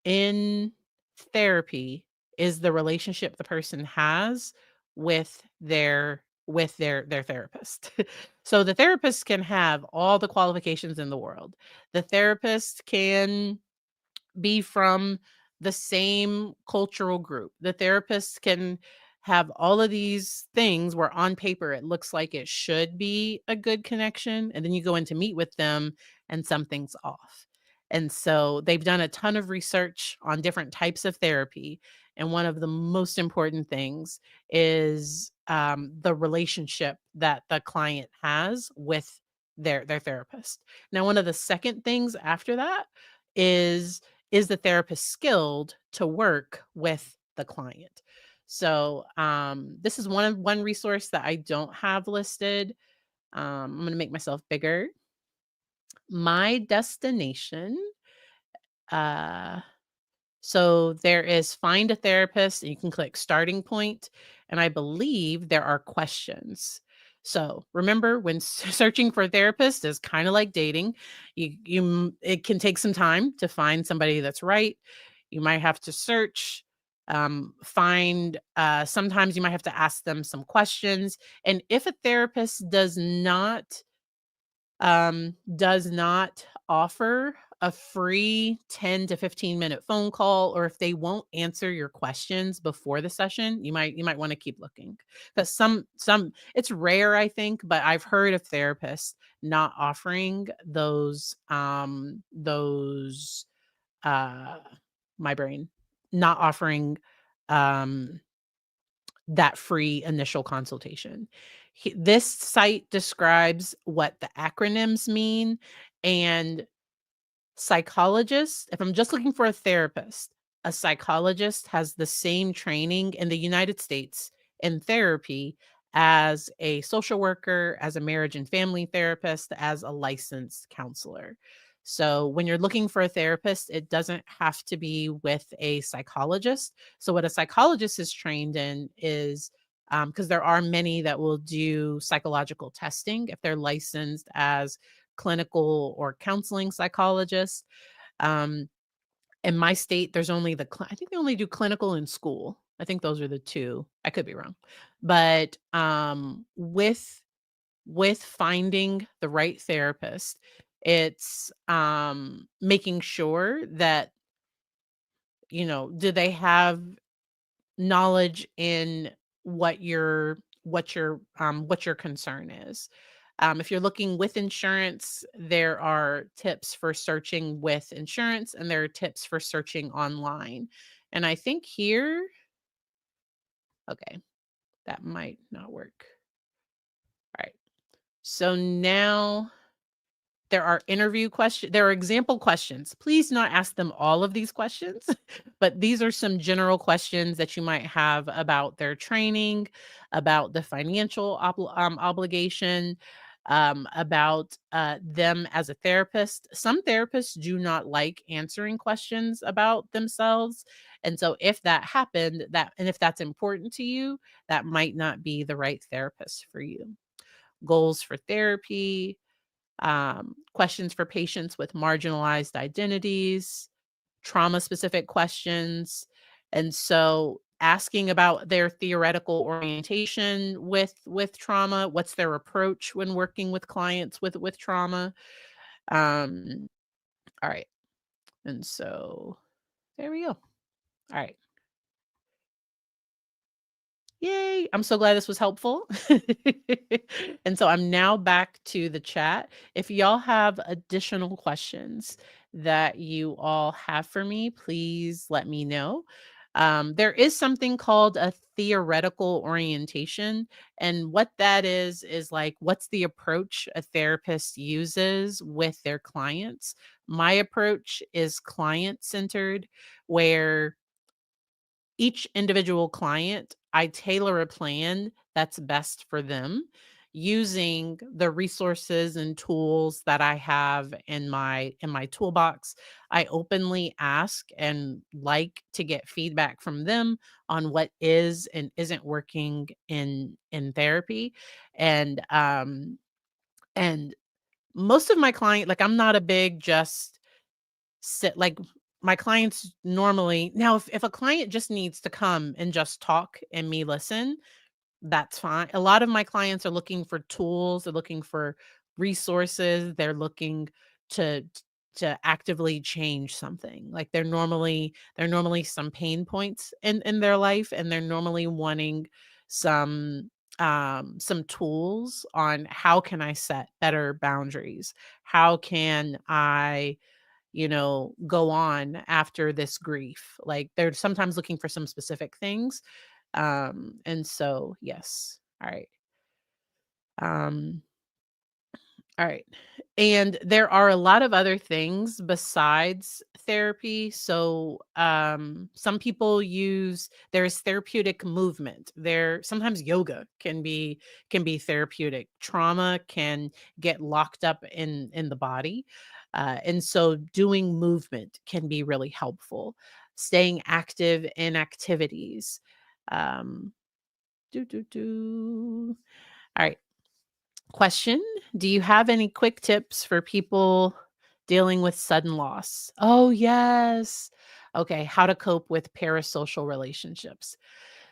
in therapy is the relationship the person has with their therapist. So the therapist can have all the qualifications in the world. The therapist can be from the same cultural group. The therapist can have all of these things where on paper it looks like it should be a good connection. And then you go in to meet with them and something's off. And so they've done a ton of research on different types of therapy. And one of the most important things is the relationship that the client has with their therapist. Now, one of the second things after that is is the therapist skilled to work with the client? So, this is one resource that I don't have listed. I'm going to make myself bigger. My destination. Uh, so there is find a therapist, and you can click starting point, and I believe there are questions. So remember, when searching for a therapist is kind of like dating. It can take some time to find somebody that's right. You might have to search, find. Sometimes you might have to ask them some questions, and if a therapist does not offer a free 10 to 15-minute phone call, or if they won't answer your questions before the session, you might want to keep looking. Because some it's rare, I think, but I've heard of therapists not offering those uh my brain not offering um that free initial consultation. This site describes what the acronyms mean, and psychologist, if I'm just looking for a therapist, a psychologist has the same training in the United States in therapy as a social worker, as a marriage and family therapist, as a licensed counselor. So when you're looking for a therapist, it doesn't have to be with a psychologist. So what a psychologist is trained in is because there are many that will do psychological testing if they're licensed as clinical or counseling psychologists. Um, in my state, there's only I think they only do clinical and school. I think those are the 2. I could be wrong. But, with finding the right therapist, it's, making sure that, do they have knowledge in what your concern is. If you're looking with insurance, there are tips for searching with insurance, and there are tips for searching online. And I think here, okay, that might not work. All right. So now there are example questions. Please not ask them all of these questions, but these are some general questions that you might have about their training, about the financial obligation, about them as a therapist. Some therapists do not like answering questions about themselves. And so if that happened, and if that's important to you, that might not be the right therapist for you. Goals for therapy, questions for patients with marginalized identities, trauma specific questions. And so asking about their theoretical orientation with trauma, what's their approach when working with clients with trauma. All right. And so there we go. All right. Yay, I'm so glad this was helpful. And so I'm now back to the chat. If y'all have additional questions that you all have for me, please let me know. There is something called a theoretical orientation. And what that is like, what's the approach a therapist uses with their clients? My approach is client centered, where each individual client, I tailor a plan that's best for them using the resources and tools that I have in my toolbox. I openly ask and like to get feedback from them on what is and isn't working in therapy. And most of my client, like, I'm not a big just sit like, my clients normally now, if a client just needs to come and just talk and me listen, that's fine. A lot of my clients are looking for tools, they're looking for resources, they're looking to actively change something. Like, they're normally some pain points in their life, and they're normally wanting some some tools on how can I set better boundaries? How can I go on after this grief? Like, they're sometimes looking for some specific things. And so, yes. All right. Um, all right. And there are a lot of other things besides therapy. So, some people there's therapeutic movement. Sometimes yoga can be therapeutic. Trauma can get locked up in the body. And so doing movement can be really helpful. Staying active in activities. Um, do. All right. Question: do you have any quick tips for people dealing with sudden loss? Oh, yes. Okay, how to cope with parasocial relationships.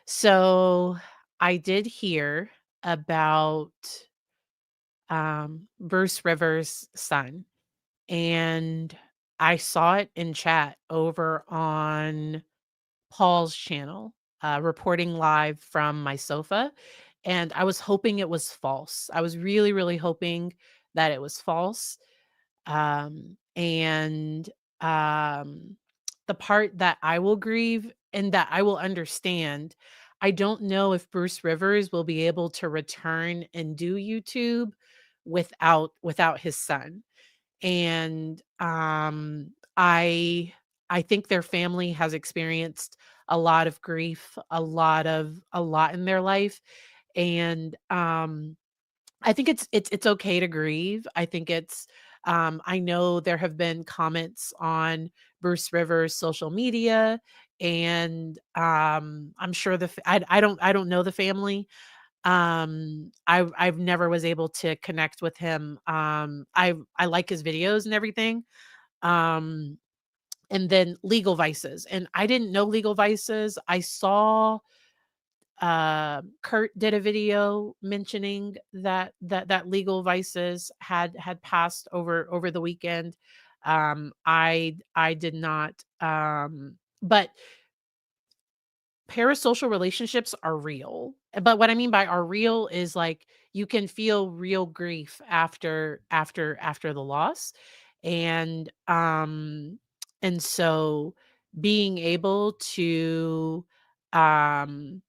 So, I did hear about Bruce Rivers' son, and I saw it in chat over on Paul's channel, reporting live from my sofa, and I was hoping it was false. I was really, really hoping that it was false. And the part that I will grieve and that I will understand, I don't know if Bruce Rivers will be able to return and do YouTube without his son. And I think their family has experienced a lot of grief, a lot in their life. And I think it's okay to grieve. I think it's I know there have been comments on Bruce Rivers' social media, and, I'm sure I don't know the family. I've never was able to connect with him. I like his videos and everything. Um, and then Legal Vices, and I didn't know Legal Vices. I saw Kurt did a video mentioning that Legal Vices had passed over the weekend. I did not, but parasocial relationships are real. But what I mean by are real is like you can feel real grief after the loss. And so being able um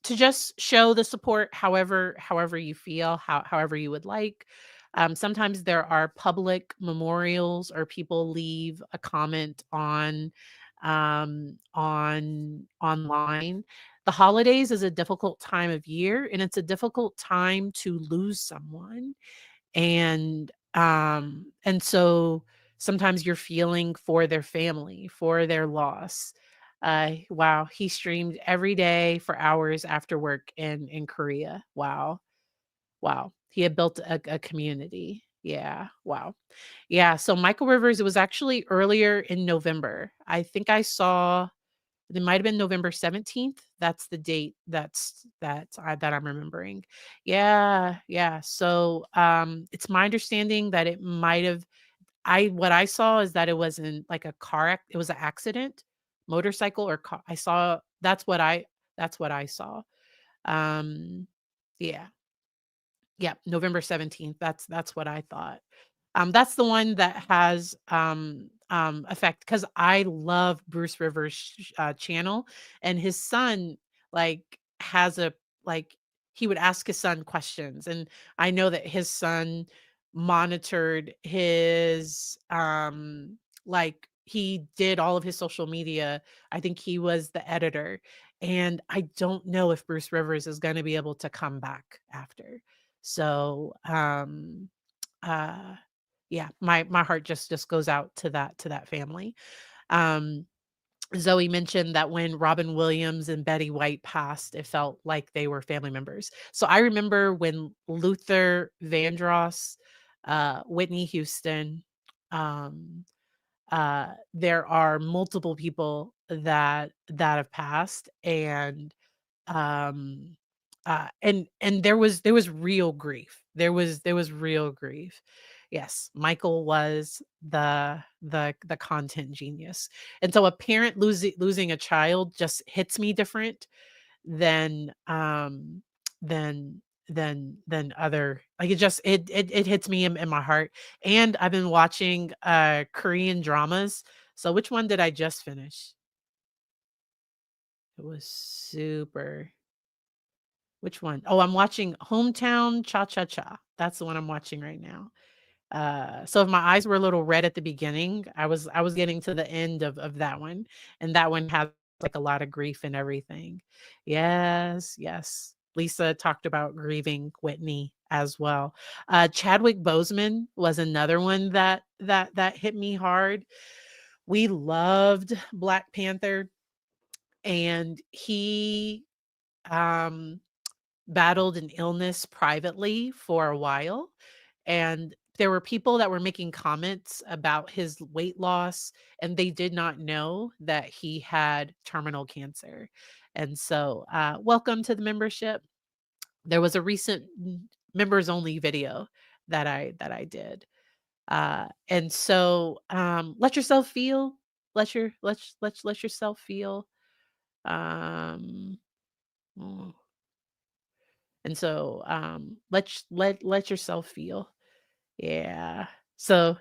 to just show the support however you feel, however you would like. Sometimes there are public memorials or people leave a comment on online. The holidays is a difficult time of year, and it's a difficult time to lose someone. And so sometimes you're feeling for their family, for their loss. Wow, he streamed every day for hours after work in Korea. Wow. Wow. He had built a community. Yeah. Wow. Yeah, so Michael Rivers, it was actually earlier in November. I think I saw it might have been November 17th. That's the date that I'm remembering. Yeah, yeah. So, it's my understanding that it might have I what I saw is that it wasn't like a it was an accident, motorcycle or car. That's what I saw. Um, yeah. Yeah, November 17th. That's what I thought. That's the one that has effect because I love Bruce Rivers' channel, and his son like has a like he would ask his son questions, and I know that his son monitored his like he did all of his social media. I think he was the editor, and I don't know if Bruce Rivers is going to be able to come back after. So, uh, yeah, my heart just goes out to that family. Um, Zoe mentioned that when Robin Williams and Betty White passed, it felt like they were family members. So I remember when Luther Vandross, Whitney Houston, um, there are multiple people that have passed, um, and there was real grief. There was real grief. Yes, Michael was the content genius. And so a parent losing a child just hits me different than than than other like it hits me in my heart. And I've been watching Korean dramas. So which one did I just finish? It was super. Which one? Oh, I'm watching Hometown Cha Cha Cha. That's the one I'm watching right now. So if my eyes were a little red at the beginning, I was getting to the end of that one, and that one has like a lot of grief and everything. Yes, yes. Lisa talked about grieving Whitney as well. Chadwick Boseman was another one that hit me hard. We loved Black Panther, and he um battled an illness privately for a while, and there were people that were making comments about his weight loss, and they did not know that he had terminal cancer. And so, welcome to the membership. There was a recent members only video that I did. And so, let yourself feel. Let yourself feel. Um, mm, And so, let yourself feel. Yeah. So,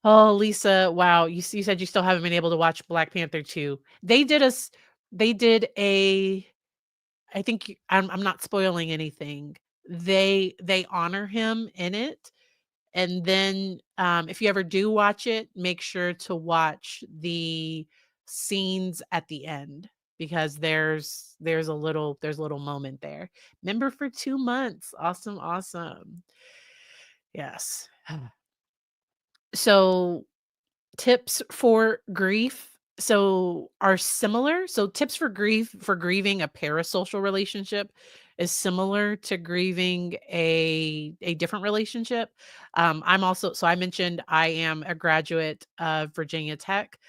oh, Lisa, wow, you said you still haven't been able to watch Black Panther 2. They did a I think I'm not spoiling anything. They honor him in it. And then, if you ever do watch it, make sure to watch the scenes at the end because there's a little moment there. Member for 2 months. Awesome, awesome. Yes. So tips for grief are similar. So tips for grieving a parasocial relationship is similar to grieving a different relationship. I'm also so I mentioned I am a graduate of Virginia Tech.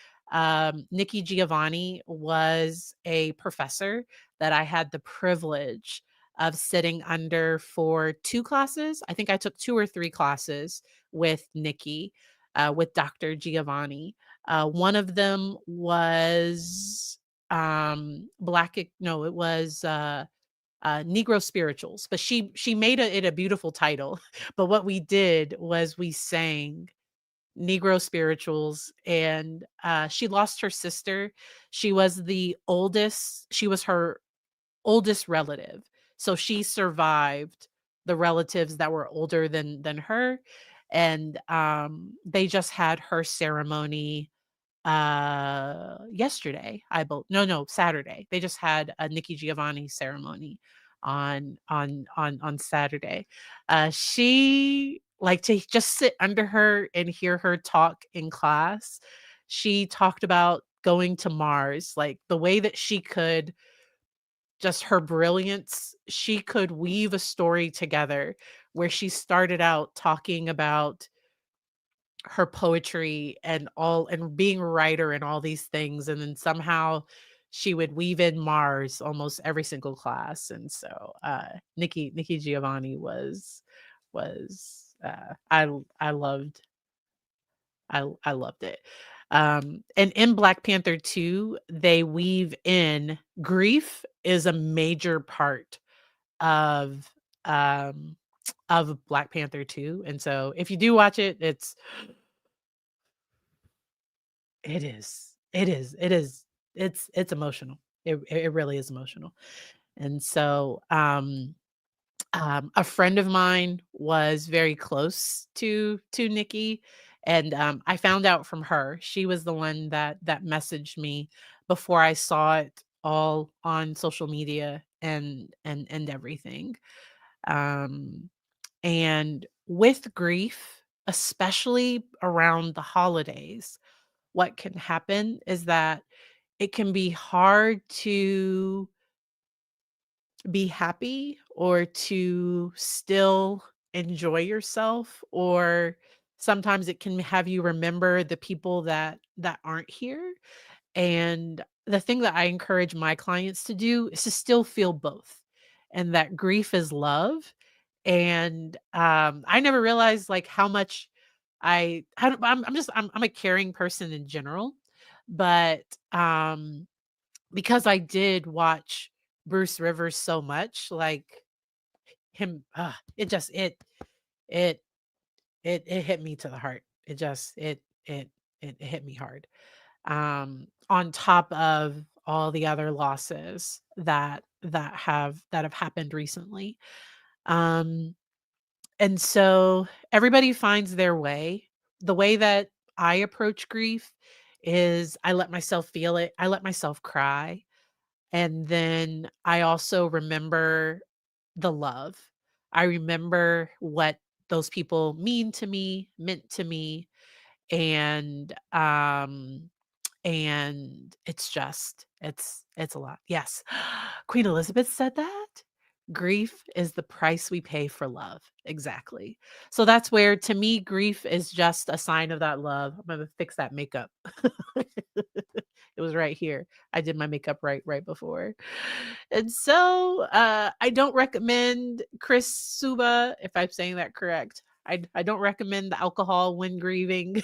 Nikki Giovanni was a professor that I had the privilege of sitting under for 2 classes. I think I took 2 or 3 classes with Nikki, with Dr. Giovanni. One of them was no, it was Negro spirituals, but she made it a beautiful title. But what we did was we sang Negro spirituals, and she lost her sister. She was her oldest relative. So she survived the relatives that were older than her, and, they just had her ceremony, yesterday, I bel no, no, Saturday. They just had a Nikki Giovanni ceremony on Saturday. She like, to just sit under her and hear her talk in class, she talked about going to Mars, like, the way that she could just her brilliance, she could weave a story together where she started out talking about her poetry and being a writer and all these things, and then somehow she would weave in Mars almost every single class. And so Nikki Giovanni was I loved I loved it. And in Black Panther 2, they weave in grief is a major part of um of Black Panther 2. And so if you do watch it, it is. It's emotional. It really is emotional. And so a friend of mine was very close to Nikki, and I found out from her. She was the one that messaged me before I saw it all on social media and everything. Um, and with grief, especially around the holidays, what can happen is that it can be hard to be happy or to still enjoy yourself, or sometimes it can have you remember the people that aren't here. And the thing that I encourage my clients to do is to still feel both, and that grief is love. And I never realized like how much I don't, I'm a caring person in general, but because I did watch Bruce Rivers so much, like him, it just it it hit me to the heart. It just it hit me hard. On top of all the other losses that have happened recently. Um, and so everybody finds their way. The way that I approach grief is I let myself feel it. I let myself cry. And then I also remember the love. I remember what those people meant to me, and it's just it's a lot. Yes. Queen Elizabeth said that. Grief is the price we pay for love. Exactly. So that's where to me grief is just a sign of that love. I'm going to fix that makeup. It was right here. I did my makeup right before. And so, I don't recommend Chris Suba, if I'm saying that correct. I don't recommend the alcohol when grieving,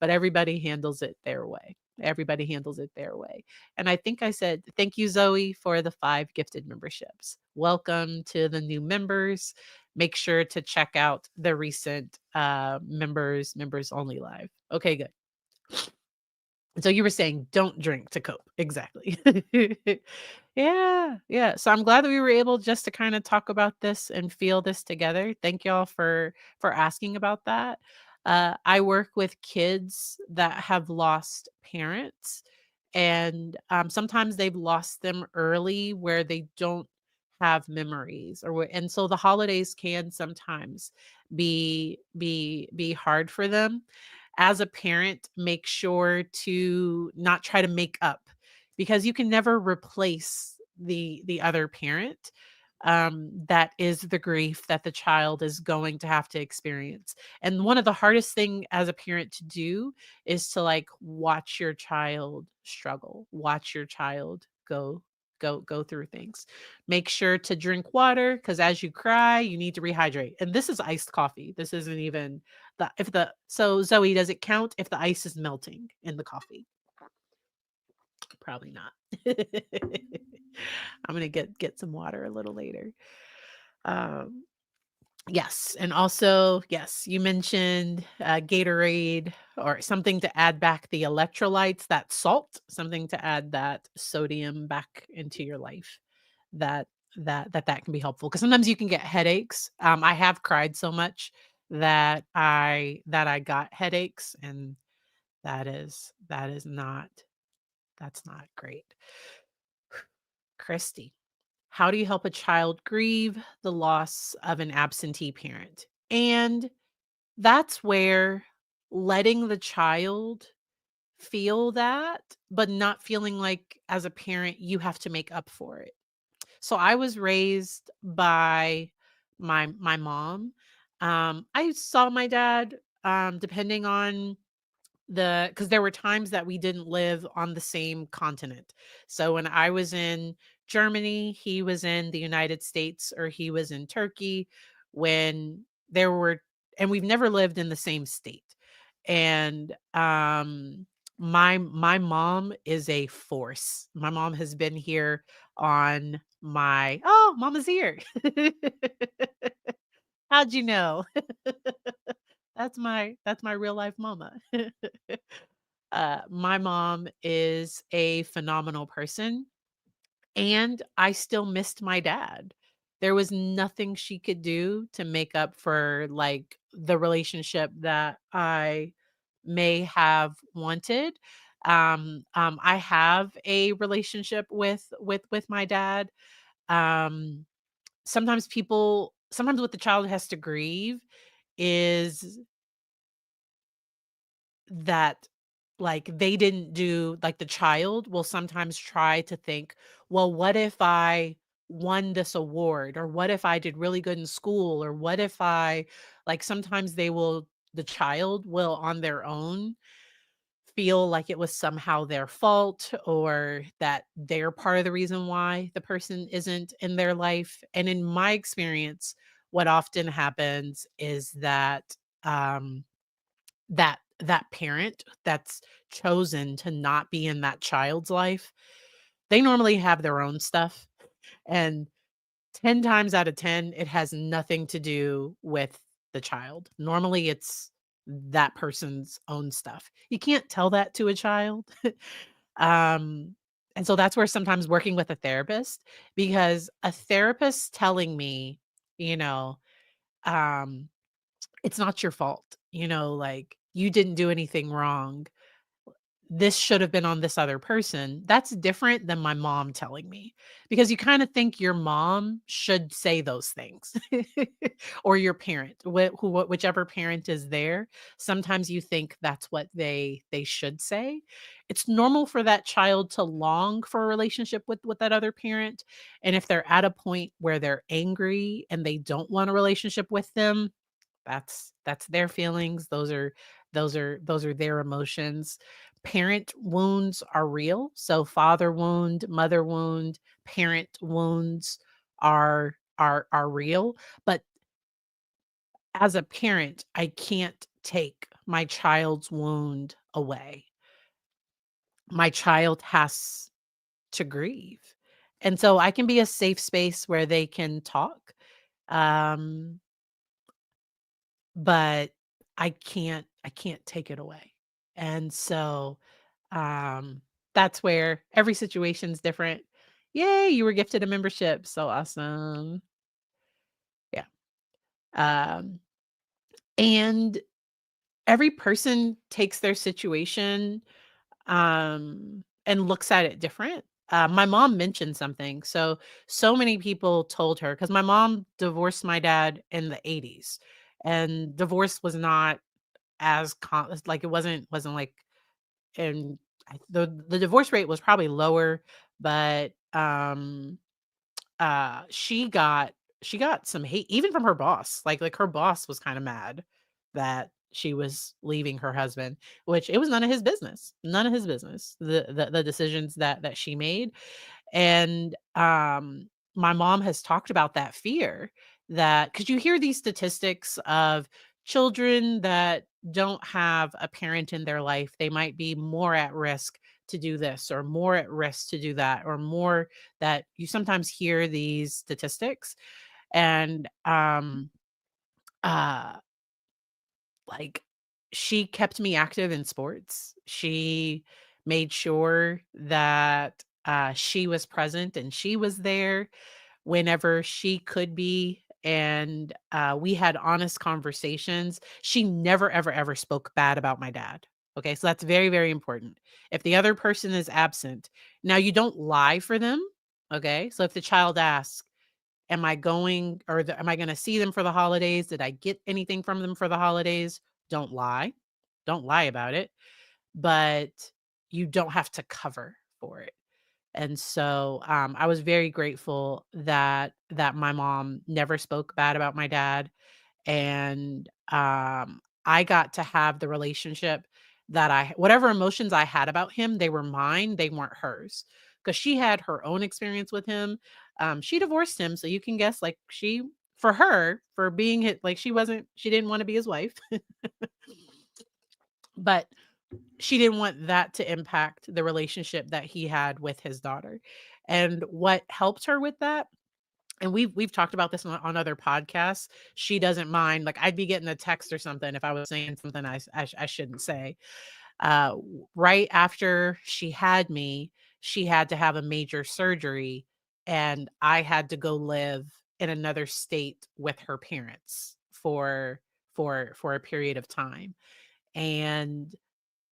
but everybody handles it their way. Everybody handles it their way. And I think I said, thank you, Zoe, for the 5 gifted memberships. Welcome to the new members. Make sure to check out the recent members only live. Okay, good. So you were saying don't drink to cope. Exactly. Yeah, yeah. So I'm glad that we were able just to kind of talk about this and feel this together. Thank y'all for asking about that. I work with kids that have lost parents, and sometimes they've lost them early where they don't have memories and so the holidays can sometimes be hard for them. As a parent, make sure to not try to make up because you can never replace the other parent. That is the grief that the child is going to have to experience. And one of the hardest thing as a parent to do is to like watch your child struggle, watch your child go through things. Make sure to drink water because as you cry, you need to rehydrate. And this is iced coffee. This isn't even the if the so Zoe, does it count if the ice is melting in the coffee? Probably not. I'm gonna get some water a little later. Um, yes, and also, yes, you mentioned Gatorade or something to add back the electrolytes, that salt, something to add that sodium back into your life. That that can be helpful because sometimes you can get headaches. I have cried so much that I got headaches, and that is not that's not great. Christy, how do you help a child grieve the loss of an absentee parent? And that's where letting the child feel that, but not feeling like as a parent you have to make up for it. So I was raised by my mom. I saw my dad depending on because there were times that we didn't live on the same continent. So when I was in Germany, he was in the United States or he was in Turkey when there were and we've never lived in the same state. And my mom is a force. My mom has been here on my oh, mama's here. How'd you know? That's my real life mama. My mom is a phenomenal person, and I still missed my dad. There was nothing she could do to make up for, like, the relationship that I may have wanted. I have a relationship with my dad. Um, sometimes what the child has to grieve is that, like, they didn't do like, the child will sometimes try to think, "Well, what if I won this award? Or what if I did really good in school? Or what if I" like, sometimes the child will, on their own, feel like it was somehow their fault or that they're part of the reason why the person isn't in their life, and in my experience, what often happens is that, um that parent that's chosen to not be in that child's life, they normally have their own stuff, and 10 times out of 10, it has nothing to do with the child. Normally, it's that person's own stuff. You can't tell that to a child. Um, and so that's where sometimes working with a therapist because a therapist telling me, you know, um, "It's not your fault," like, "You didn't do anything wrong. This should have been on this other person." That's different than my mom telling me because you kind of think your mom should say those things or your parent, whichever parent is there. Sometimes you think that's what they should say. It's normal for that child to long for a relationship with that other parent. And if they're at a point where they're angry and they don't want a relationship with them, that's their feelings. Those are their emotions. Parent wounds are real. So father wound, mother wound, parent wounds are real. But as a parent, I can't take my child's wound away. My child has to grieve. And so I can be a safe space where they can talk. Um, but I can't take it away. And so, um, that's where every situation's different. Yay, you were gifted a membership. So awesome. Yeah. Um, and every person takes their situation, and looks at it different. my mom mentioned something. So many people told her because my mom divorced my dad in the 80s, and divorce was not as like it wasn't like, and the divorce rate was probably lower, but she got some hate even from her boss. Like her boss was kind of mad that she was leaving her husband, which it was none of his business. None of his business. The decisions that she made. And my mom has talked about that fear, that cuz you hear these statistics of children that don't have a parent in their life, they might be more at risk to do this or more at risk to do that, or more, that you sometimes hear these statistics. And uh like, she kept me active in sports. She made sure that she was present and she was there whenever she could be. And we had honest conversations. She never, ever, ever spoke bad about my dad. Okay, so that's very, very important. If the other person is absent, now you don't lie for them. Okay, so if the child asks, am I going, or am I going to see them for the holidays? Did I get anything from them for the holidays? Don't lie. Don't lie about it. But you don't have to cover for it. And so I was very grateful that my mom never spoke bad about my dad. And I got to have the relationship that whatever emotions I had about him, they were mine, they weren't hers. Because she had her own experience with him. She divorced him, so you can guess, like, for her, for being hit, like, she didn't want to be his wife. But she didn't want that to impact the relationship that he had with his daughter. And what helped her with that, and we've talked about this on other podcasts, she doesn't mind. Like, I'd be getting a text or something if I was saying something I shouldn't say. Right after she had me, she had to have a major surgery, and I had to go live in another state with her parents for a period of time. And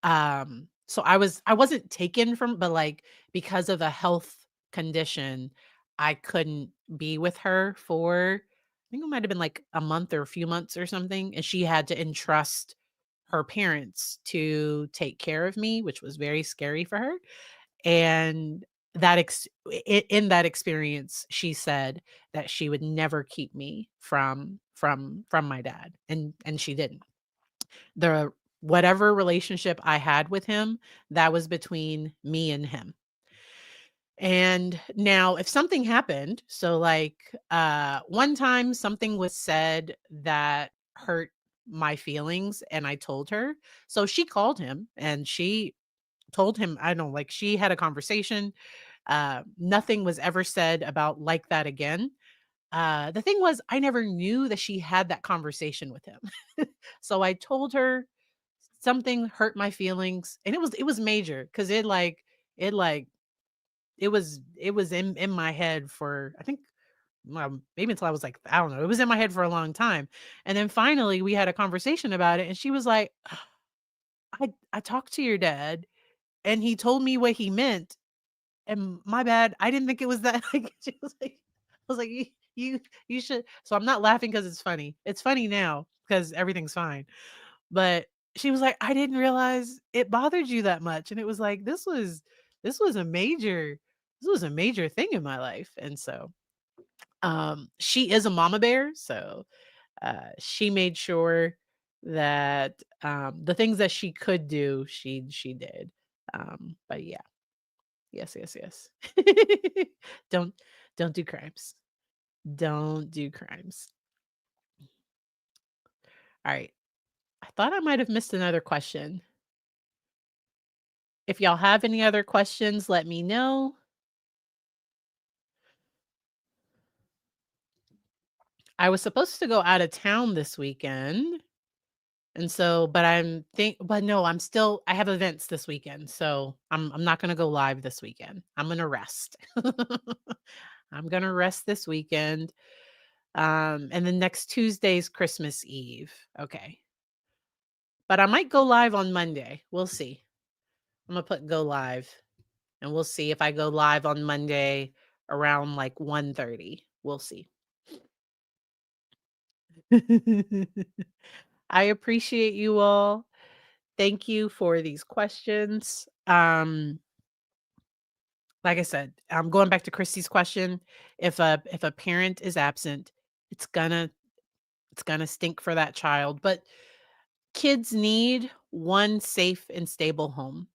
so I wasn't taken from, but, like, because of a health condition, I couldn't be with her for, I think it might have been like a month or a few months or something, and she had to entrust her parents to take care of me, which was very scary for her. And in that experience, she said that she would never keep me from my dad, and she didn't. The Whatever relationship I had with him, that was between me and him. And now if something happened, so, like, one time something was said that hurt my feelings and I told her. So she called him and she told him, I don't know, like, she had a conversation. Nothing was ever said about like that again. The thing was, I never knew that she had that conversation with him. So I told her something hurt my feelings, and it was major, because it like it was in my head for, I think, well, maybe until I was like, I don't know, it was in my head for a long time. And then finally we had a conversation about it, and she was like, I talked to your dad and he told me what he meant, and my bad, I didn't think it was that. Like, she was like, I was like, you should. So I'm not laughing because it's funny. It's funny now because everything's fine. But she was like, "I didn't realize it bothered you that much." And it was like, this was a major thing in my life. And so, she is a mama bear, so, she made sure that, the things that she could do, she did. But yeah. Yes, yes, yes. Don't don't do crimes. Don't do crimes. Alright. I thought I might have missed another question. If y'all have any other questions, let me know. I was supposed to go out of town this weekend, and so, but no, I have events this weekend, so I'm not gonna go live this weekend. I'm gonna rest. I'm gonna rest this weekend. And then next Tuesday's Christmas Eve. Okay. But I might go live on Monday. We'll see. I'm gonna put go live. and we'll see if I go live on Monday around like 1:30. We'll see. I appreciate you all. Thank you for these questions. Like I said, I'm going back to Christy's question. If a parent is absent, it's gonna it's gonna stink for that child. But kids need one safe and stable home.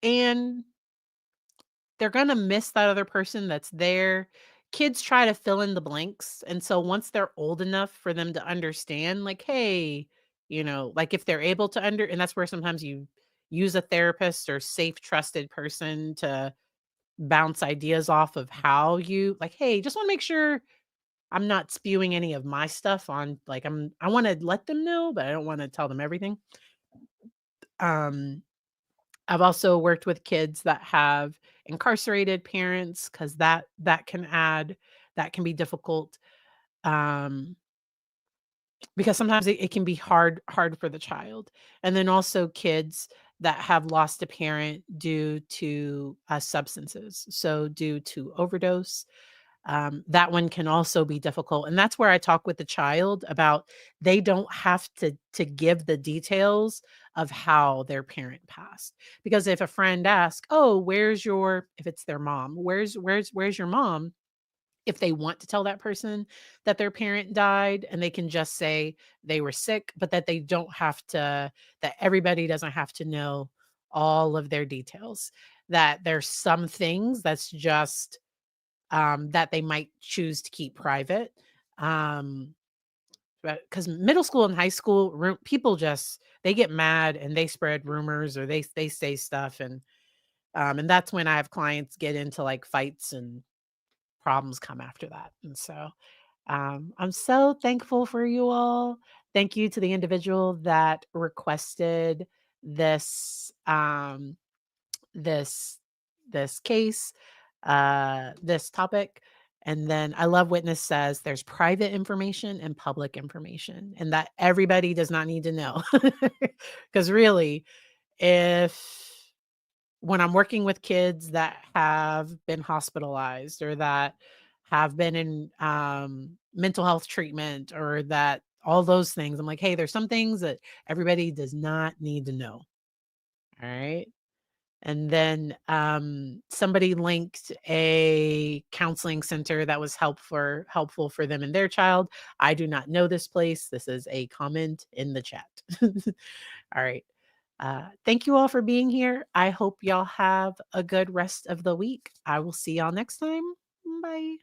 And they're gonna miss that other person that's there. Kids try to fill in the blanks, and so once they're old enough for them to understand, like, "Hey," like, if they're able to and that's where sometimes you use a therapist or safe, trusted person to bounce ideas off of how you like, "Hey, just wanna make sure I'm not spewing any of my stuff on" like, I wanna let them know, but I don't wanna tell them everything. Um I've also worked with kids that have incarcerated parents because that can be difficult, um, because sometimes it can be hard for the child. And then also kids that have lost a parent due to, substances, so due to overdose. That one can also be difficult, and that's where I talk with the child about they don't have to give the details of how their parent passed. Because if a friend asks, "Oh, where's your," if it's their mom, "Where's your mom?" If they want to tell that person that their parent died, and they can just say they were sick, but that they don't have to that everybody doesn't have to know all of their details. That there's some things that's just that they might choose to keep private. Um, because middle school and high school, people just they get mad and they spread rumors or they say stuff, and that's when I have clients get into like fights and problems come after that. And so I'm so thankful for you all. Thank you to the individual that requested this this this case, this topic. And then I love Witness says there's private information and public information, and that everybody does not need to know. Because really, if when I'm working with kids that have been hospitalized or that have been in mental health treatment or that all those things, I'm like, hey, there's some things that everybody does not need to know. All right. And then, somebody linked a counseling center that was helpful for them and their child. I do not know this place. This is a comment in the chat. All right. Thank you all for being here. I hope y'all have a good rest of the week. I will see y'all next time. Bye.